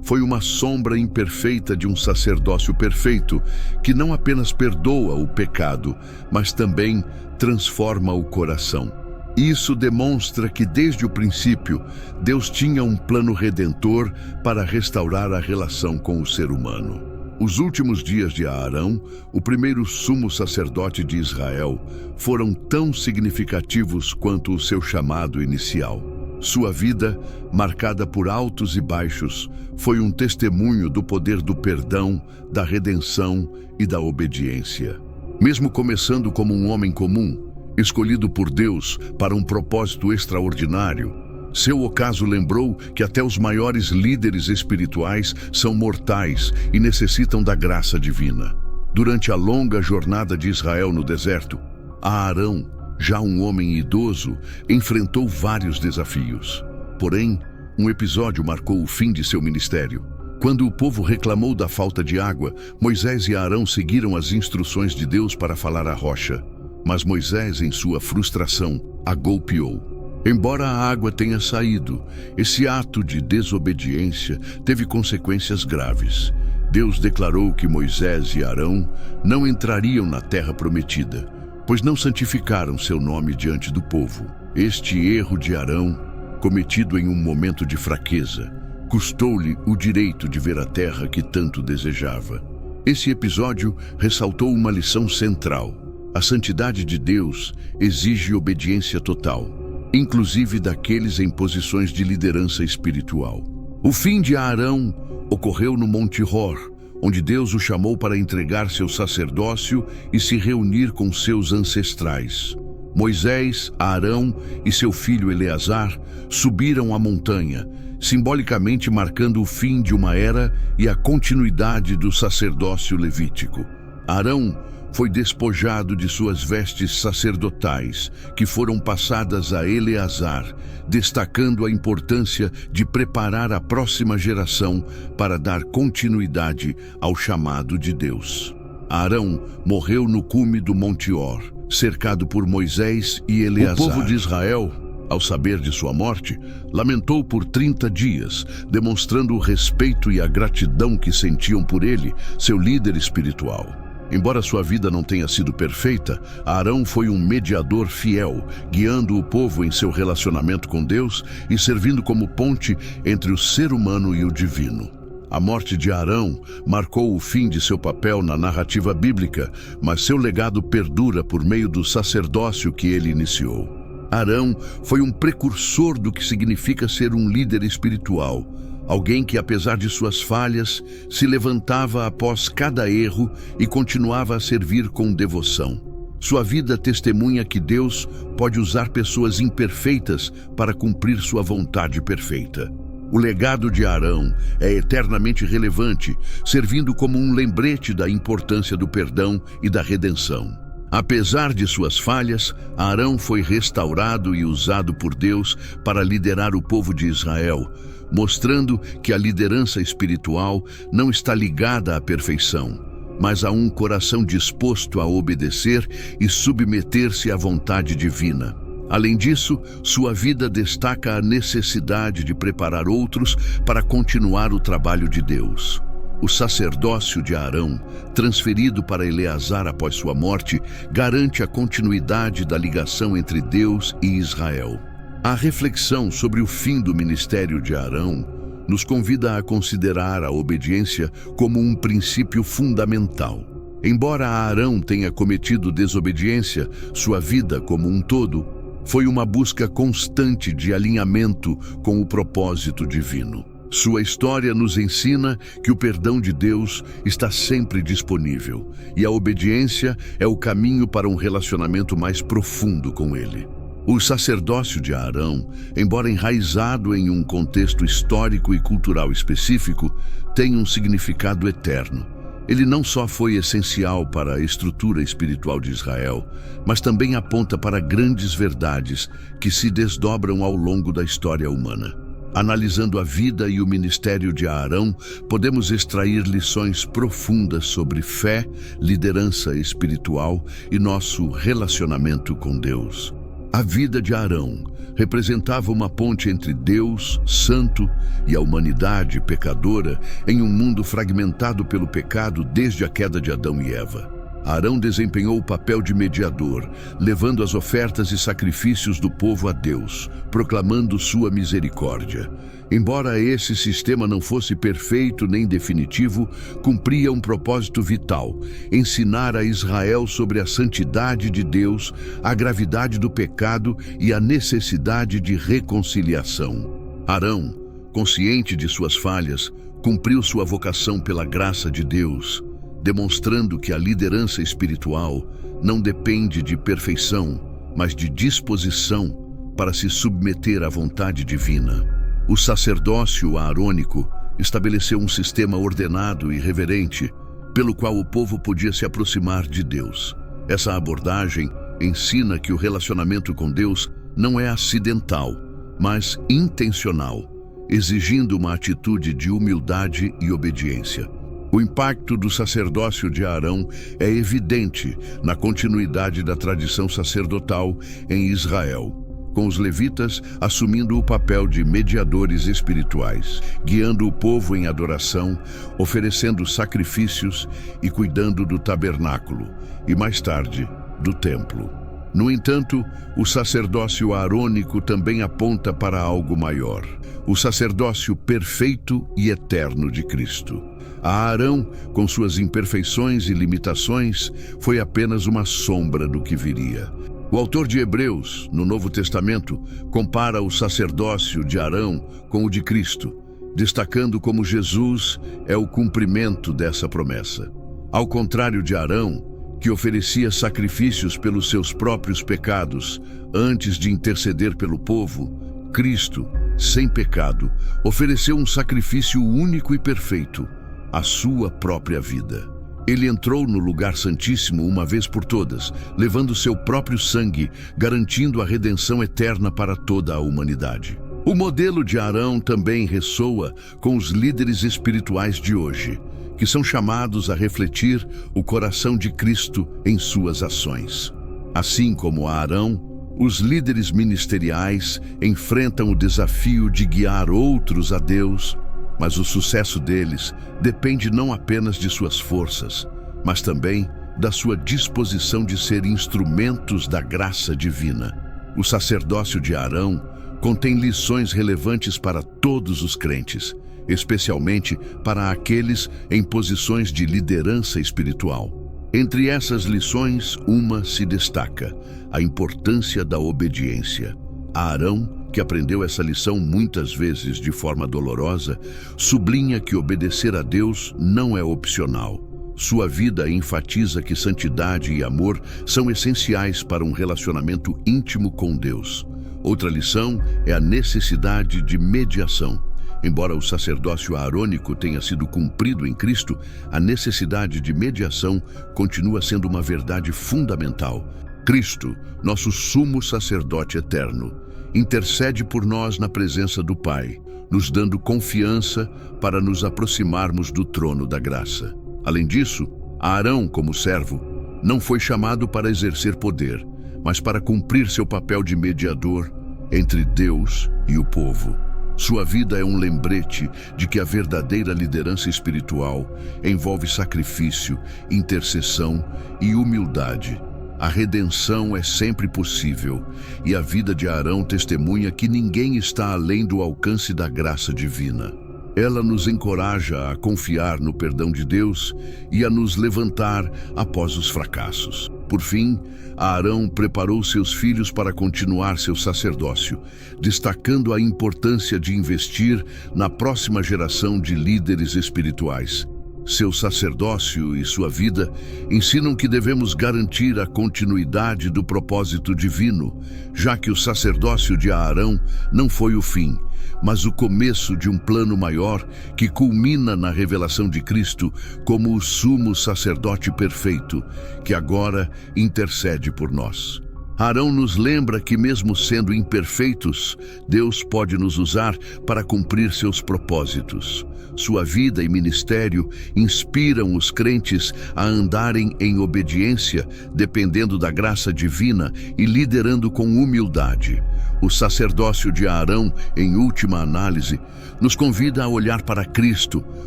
foi uma sombra imperfeita de um sacerdócio perfeito, que não apenas perdoa o pecado, mas também transforma o coração. Isso demonstra que, desde o princípio, Deus tinha um plano redentor para restaurar a relação com o ser humano. Os últimos dias de Arão, o primeiro sumo sacerdote de Israel, foram tão significativos quanto o seu chamado inicial. Sua vida, marcada por altos e baixos, foi um testemunho do poder do perdão, da redenção e da obediência. Mesmo começando como um homem comum, escolhido por Deus para um propósito extraordinário, seu ocaso lembrou que até os maiores líderes espirituais são mortais e necessitam da graça divina. Durante a longa jornada de Israel no deserto, Arão, já um homem idoso, enfrentou vários desafios. Porém, um episódio marcou o fim de seu ministério. Quando o povo reclamou da falta de água, Moisés e Arão seguiram as instruções de Deus para falar à rocha. Mas Moisés, em sua frustração, a golpeou. Embora a água tenha saído, esse ato de desobediência teve consequências graves. Deus declarou que Moisés e Arão não entrariam na terra prometida, pois não santificaram seu nome diante do povo. Este erro de Arão, cometido em um momento de fraqueza, custou-lhe o direito de ver a terra que tanto desejava. Esse episódio ressaltou uma lição central. A santidade de Deus exige obediência total, inclusive daqueles em posições de liderança espiritual. O fim de Arão ocorreu no Monte Hor, onde Deus o chamou para entregar seu sacerdócio e se reunir com seus ancestrais. Moisés, Arão e seu filho Eleazar subiram a montanha, simbolicamente marcando o fim de uma era e a continuidade do sacerdócio levítico. Arão foi despojado de suas vestes sacerdotais, que foram passadas a Eleazar, destacando a importância de preparar a próxima geração para dar continuidade ao chamado de Deus. Arão morreu no cume do Monte Hor, cercado por Moisés e Eleazar. O povo de Israel, ao saber de sua morte, lamentou por 30 dias, demonstrando o respeito e a gratidão que sentiam por ele, seu líder espiritual. Embora sua vida não tenha sido perfeita, Arão foi um mediador fiel, guiando o povo em seu relacionamento com Deus e servindo como ponte entre o ser humano e o divino. A morte de Arão marcou o fim de seu papel na narrativa bíblica, mas seu legado perdura por meio do sacerdócio que ele iniciou. Arão foi um precursor do que significa ser um líder espiritual. Alguém que, apesar de suas falhas, se levantava após cada erro e continuava a servir com devoção. Sua vida testemunha que Deus pode usar pessoas imperfeitas para cumprir sua vontade perfeita. O legado de Arão é eternamente relevante, servindo como um lembrete da importância do perdão e da redenção. Apesar de suas falhas, Arão foi restaurado e usado por Deus para liderar o povo de Israel, mostrando que a liderança espiritual não está ligada à perfeição, mas a um coração disposto a obedecer e submeter-se à vontade divina. Além disso, sua vida destaca a necessidade de preparar outros para continuar o trabalho de Deus. O sacerdócio de Arão, transferido para Eleazar após sua morte, garante a continuidade da ligação entre Deus e Israel. A reflexão sobre o fim do ministério de Arão nos convida a considerar a obediência como um princípio fundamental. Embora Arão tenha cometido desobediência, sua vida como um todo foi uma busca constante de alinhamento com o propósito divino. Sua história nos ensina que o perdão de Deus está sempre disponível e a obediência é o caminho para um relacionamento mais profundo com Ele. O sacerdócio de Arão, embora enraizado em um contexto histórico e cultural específico, tem um significado eterno. Ele não só foi essencial para a estrutura espiritual de Israel, mas também aponta para grandes verdades que se desdobram ao longo da história humana. Analisando a vida e o ministério de Arão, podemos extrair lições profundas sobre fé, liderança espiritual e nosso relacionamento com Deus. A vida de Arão representava uma ponte entre Deus, santo, e a humanidade pecadora em um mundo fragmentado pelo pecado desde a queda de Adão e Eva. Arão desempenhou o papel de mediador, levando as ofertas e sacrifícios do povo a Deus, proclamando sua misericórdia. Embora esse sistema não fosse perfeito nem definitivo, cumpria um propósito vital: ensinar a Israel sobre a santidade de Deus, a gravidade do pecado e a necessidade de reconciliação. Arão, consciente de suas falhas, cumpriu sua vocação pela graça de Deus, demonstrando que a liderança espiritual não depende de perfeição, mas de disposição para se submeter à vontade divina. O sacerdócio aarônico estabeleceu um sistema ordenado e reverente, pelo qual o povo podia se aproximar de Deus. Essa abordagem ensina que o relacionamento com Deus não é acidental, mas intencional, exigindo uma atitude de humildade e obediência. O impacto do sacerdócio de Arão é evidente na continuidade da tradição sacerdotal em Israel, com os levitas assumindo o papel de mediadores espirituais, guiando o povo em adoração, oferecendo sacrifícios e cuidando do tabernáculo, e mais tarde, do templo. No entanto, o sacerdócio aarônico também aponta para algo maior: o sacerdócio perfeito e eterno de Cristo. A Arão, com suas imperfeições e limitações, foi apenas uma sombra do que viria. O autor de Hebreus, no Novo Testamento, compara o sacerdócio de Arão com o de Cristo, destacando como Jesus é o cumprimento dessa promessa. Ao contrário de Arão, que oferecia sacrifícios pelos seus próprios pecados antes de interceder pelo povo, Cristo, sem pecado, ofereceu um sacrifício único e perfeito: a sua própria vida. Ele entrou no lugar santíssimo uma vez por todas, levando seu próprio sangue, garantindo a redenção eterna para toda a humanidade. O modelo de Arão também ressoa com os líderes espirituais de hoje, que são chamados a refletir o coração de Cristo em suas ações. Assim como Arão, os líderes ministeriais enfrentam o desafio de guiar outros a Deus, mas o sucesso deles depende não apenas de suas forças, mas também da sua disposição de ser instrumentos da graça divina. O sacerdócio de Arão contém lições relevantes para todos os crentes, especialmente para aqueles em posições de liderança espiritual. Entre essas lições, uma se destaca: a importância da obediência. Arão, que aprendeu essa lição muitas vezes de forma dolorosa, sublinha que obedecer a Deus não é opcional. Sua vida enfatiza que santidade e amor são essenciais para um relacionamento íntimo com Deus. Outra lição é a necessidade de mediação. Embora o sacerdócio aarônico tenha sido cumprido em Cristo, a necessidade de mediação continua sendo uma verdade fundamental. Cristo, nosso sumo sacerdote eterno, intercede por nós na presença do Pai, nos dando confiança para nos aproximarmos do trono da graça. Além disso, Arão, como servo, não foi chamado para exercer poder, mas para cumprir seu papel de mediador entre Deus e o povo. Sua vida é um lembrete de que a verdadeira liderança espiritual envolve sacrifício, intercessão e humildade. A redenção é sempre possível, e a vida de Arão testemunha que ninguém está além do alcance da graça divina. Ela nos encoraja a confiar no perdão de Deus e a nos levantar após os fracassos. Por fim, Arão preparou seus filhos para continuar seu sacerdócio, destacando a importância de investir na próxima geração de líderes espirituais. Seu sacerdócio e sua vida ensinam que devemos garantir a continuidade do propósito divino, já que o sacerdócio de Arão não foi o fim, mas o começo de um plano maior que culmina na revelação de Cristo como o sumo sacerdote perfeito, que agora intercede por nós. Arão nos lembra que, mesmo sendo imperfeitos, Deus pode nos usar para cumprir seus propósitos. Sua vida e ministério inspiram os crentes a andarem em obediência, dependendo da graça divina e liderando com humildade. O sacerdócio de Arão, em última análise, nos convida a olhar para Cristo,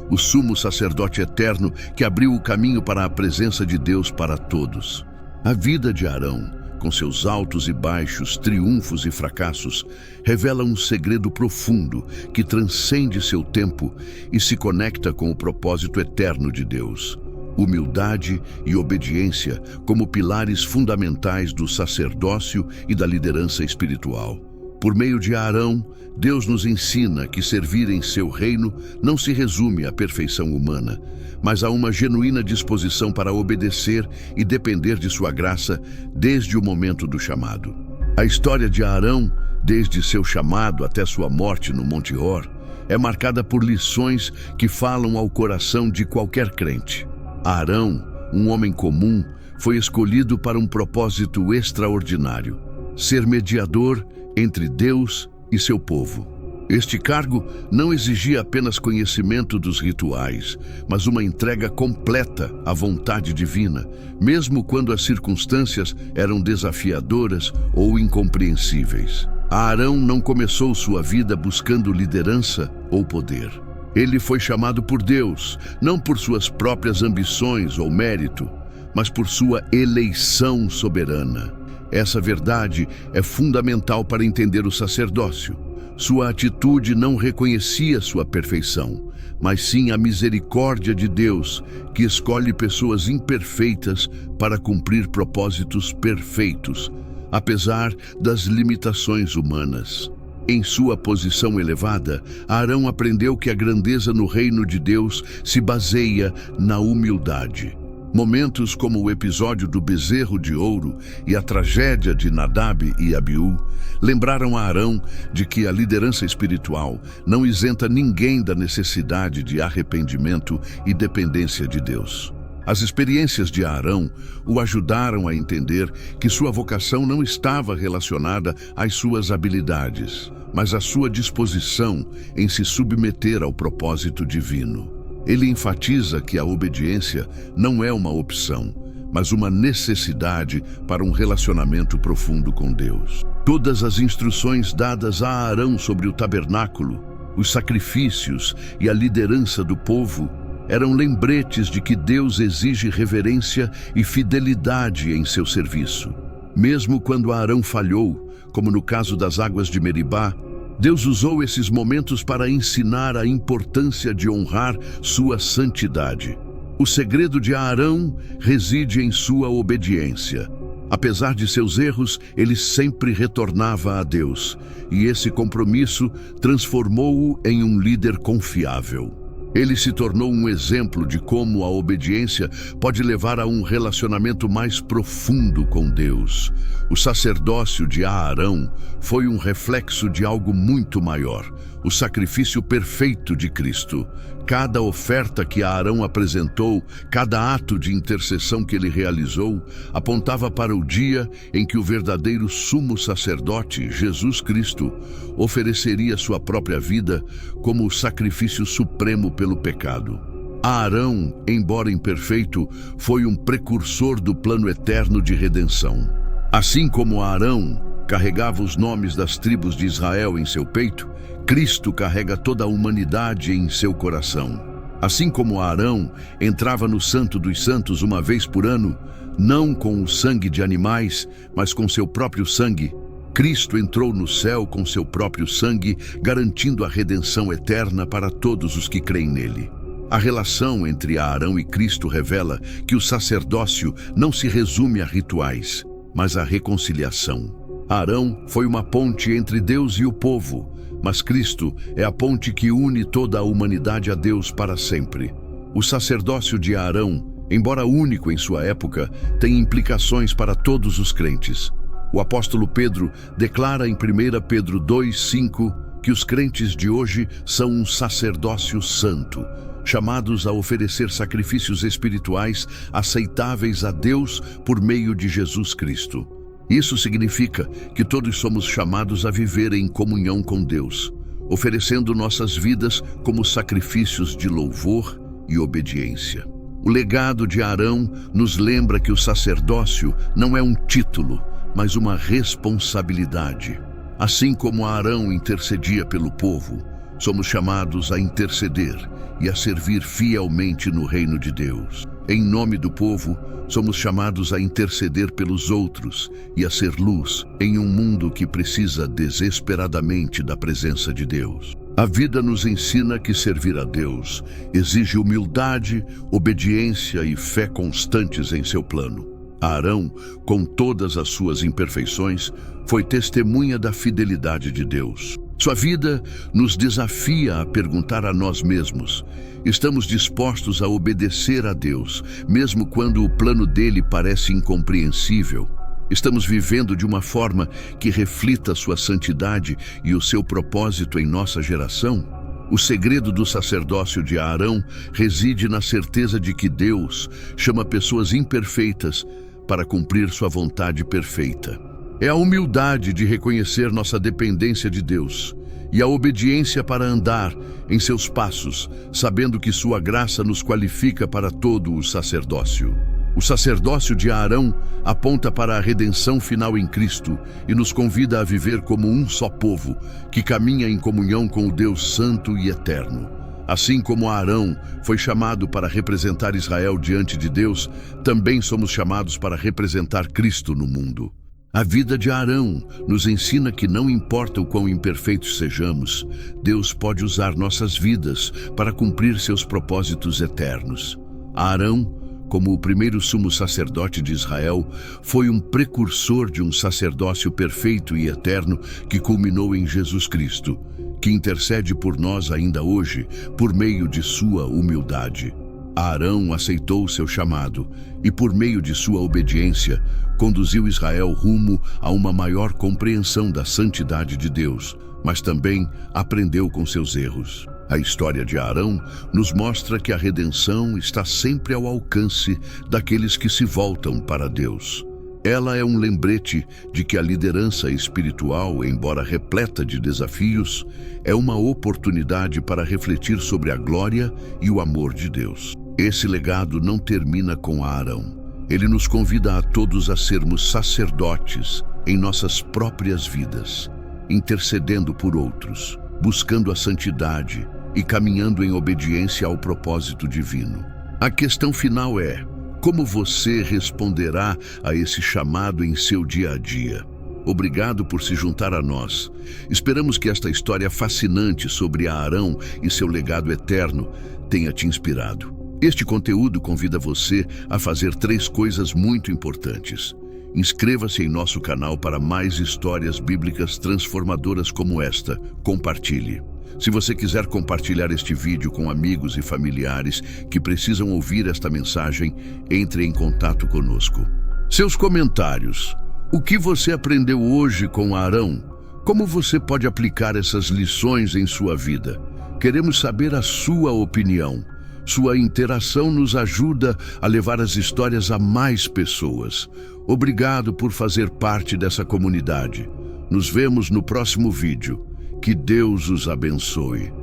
o sumo sacerdote eterno que abriu o caminho para a presença de Deus para todos. A vida de Arão, com seus altos e baixos, triunfos e fracassos, revela um segredo profundo que transcende seu tempo e se conecta com o propósito eterno de Deus. Humildade e obediência como pilares fundamentais do sacerdócio e da liderança espiritual. Por meio de Arão, Deus nos ensina que servir em seu reino não se resume à perfeição humana, mas a uma genuína disposição para obedecer e depender de sua graça desde o momento do chamado. A história de Arão, desde seu chamado até sua morte no Monte Hor, é marcada por lições que falam ao coração de qualquer crente. Arão, um homem comum, foi escolhido para um propósito extraordinário: ser mediador entre Deus e seu povo. Este cargo não exigia apenas conhecimento dos rituais, mas uma entrega completa à vontade divina, mesmo quando as circunstâncias eram desafiadoras ou incompreensíveis. Arão não começou sua vida buscando liderança ou poder. Ele foi chamado por Deus, não por suas próprias ambições ou mérito, mas por sua eleição soberana. Essa verdade é fundamental para entender o sacerdócio. Sua atitude não reconhecia sua perfeição, mas sim a misericórdia de Deus, que escolhe pessoas imperfeitas para cumprir propósitos perfeitos, apesar das limitações humanas. Em sua posição elevada, Arão aprendeu que a grandeza no reino de Deus se baseia na humildade. Momentos como o episódio do bezerro de ouro e a tragédia de Nadab e Abiú lembraram a Arão de que a liderança espiritual não isenta ninguém da necessidade de arrependimento e dependência de Deus. As experiências de Arão o ajudaram a entender que sua vocação não estava relacionada às suas habilidades, mas à sua disposição em se submeter ao propósito divino. Ele enfatiza que a obediência não é uma opção, mas uma necessidade para um relacionamento profundo com Deus. Todas as instruções dadas a Arão sobre o tabernáculo, os sacrifícios e a liderança do povo eram lembretes de que Deus exige reverência e fidelidade em seu serviço. Mesmo quando Arão falhou, como no caso das águas de Meribá, Deus usou esses momentos para ensinar a importância de honrar sua santidade. O segredo de Arão reside em sua obediência. Apesar de seus erros, ele sempre retornava a Deus, e esse compromisso transformou-o em um líder confiável. Ele se tornou um exemplo de como a obediência pode levar a um relacionamento mais profundo com Deus. O sacerdócio de Arão foi um reflexo de algo muito maior, o sacrifício perfeito de Cristo. Cada oferta que Arão apresentou, cada ato de intercessão que ele realizou, apontava para o dia em que o verdadeiro sumo sacerdote, Jesus Cristo, ofereceria sua própria vida como o sacrifício supremo pelo pecado. Arão, embora imperfeito, foi um precursor do plano eterno de redenção. Assim como Arão carregava os nomes das tribos de Israel em seu peito, Cristo carrega toda a humanidade em seu coração. Assim como Arão entrava no Santo dos Santos uma vez por ano, não com o sangue de animais, mas com seu próprio sangue, Cristo entrou no céu com seu próprio sangue, garantindo a redenção eterna para todos os que creem nele. A relação entre Arão e Cristo revela que o sacerdócio não se resume a rituais, mas a reconciliação. Arão foi uma ponte entre Deus e o povo, mas Cristo é a ponte que une toda a humanidade a Deus para sempre. O sacerdócio de Arão, embora único em sua época, tem implicações para todos os crentes. O apóstolo Pedro declara em 1 Pedro 2:5 que os crentes de hoje são um sacerdócio santo, chamados a oferecer sacrifícios espirituais aceitáveis a Deus por meio de Jesus Cristo. Isso significa que todos somos chamados a viver em comunhão com Deus, oferecendo nossas vidas como sacrifícios de louvor e obediência. O legado de Arão nos lembra que o sacerdócio não é um título, mas uma responsabilidade. Assim como Arão intercedia pelo povo, somos chamados a interceder e a servir fielmente no reino de Deus. Em nome do povo, somos chamados a interceder pelos outros e a ser luz em um mundo que precisa desesperadamente da presença de Deus. A vida nos ensina que servir a Deus exige humildade, obediência e fé constantes em seu plano. Arão, com todas as suas imperfeições, foi testemunha da fidelidade de Deus. Sua vida nos desafia a perguntar a nós mesmos: estamos dispostos a obedecer a Deus, mesmo quando o plano dele parece incompreensível? Estamos vivendo de uma forma que reflita sua santidade e o seu propósito em nossa geração? O segredo do sacerdócio de Arão reside na certeza de que Deus chama pessoas imperfeitas para cumprir sua vontade perfeita. É a humildade de reconhecer nossa dependência de Deus e a obediência para andar em seus passos, sabendo que sua graça nos qualifica para todo o sacerdócio. O sacerdócio de Arão aponta para a redenção final em Cristo e nos convida a viver como um só povo, que caminha em comunhão com o Deus Santo e Eterno. Assim como Arão foi chamado para representar Israel diante de Deus, também somos chamados para representar Cristo no mundo. A vida de Arão nos ensina que não importa o quão imperfeitos sejamos, Deus pode usar nossas vidas para cumprir seus propósitos eternos. Arão, como o primeiro sumo sacerdote de Israel, foi um precursor de um sacerdócio perfeito e eterno que culminou em Jesus Cristo, que intercede por nós ainda hoje, por meio de sua humildade. Arão aceitou seu chamado e, por meio de sua obediência, conduziu Israel rumo a uma maior compreensão da santidade de Deus, mas também aprendeu com seus erros. A história de Arão nos mostra que a redenção está sempre ao alcance daqueles que se voltam para Deus. Ela é um lembrete de que a liderança espiritual, embora repleta de desafios, é uma oportunidade para refletir sobre a glória e o amor de Deus. Esse legado não termina com Arão. Ele nos convida a todos a sermos sacerdotes em nossas próprias vidas, intercedendo por outros, buscando a santidade e caminhando em obediência ao propósito divino. A questão final é: como você responderá a esse chamado em seu dia a dia? Obrigado por se juntar a nós. Esperamos que esta história fascinante sobre Arão e seu legado eterno tenha te inspirado. Este conteúdo convida você a fazer 3 coisas muito importantes. Inscreva-se em nosso canal para mais histórias bíblicas transformadoras como esta. Compartilhe. Se você quiser compartilhar este vídeo com amigos e familiares que precisam ouvir esta mensagem, entre em contato conosco. Seus comentários. O que você aprendeu hoje com Arão? Como você pode aplicar essas lições em sua vida? Queremos saber a sua opinião. Sua interação nos ajuda a levar as histórias a mais pessoas. Obrigado por fazer parte dessa comunidade. Nos vemos no próximo vídeo. Que Deus os abençoe.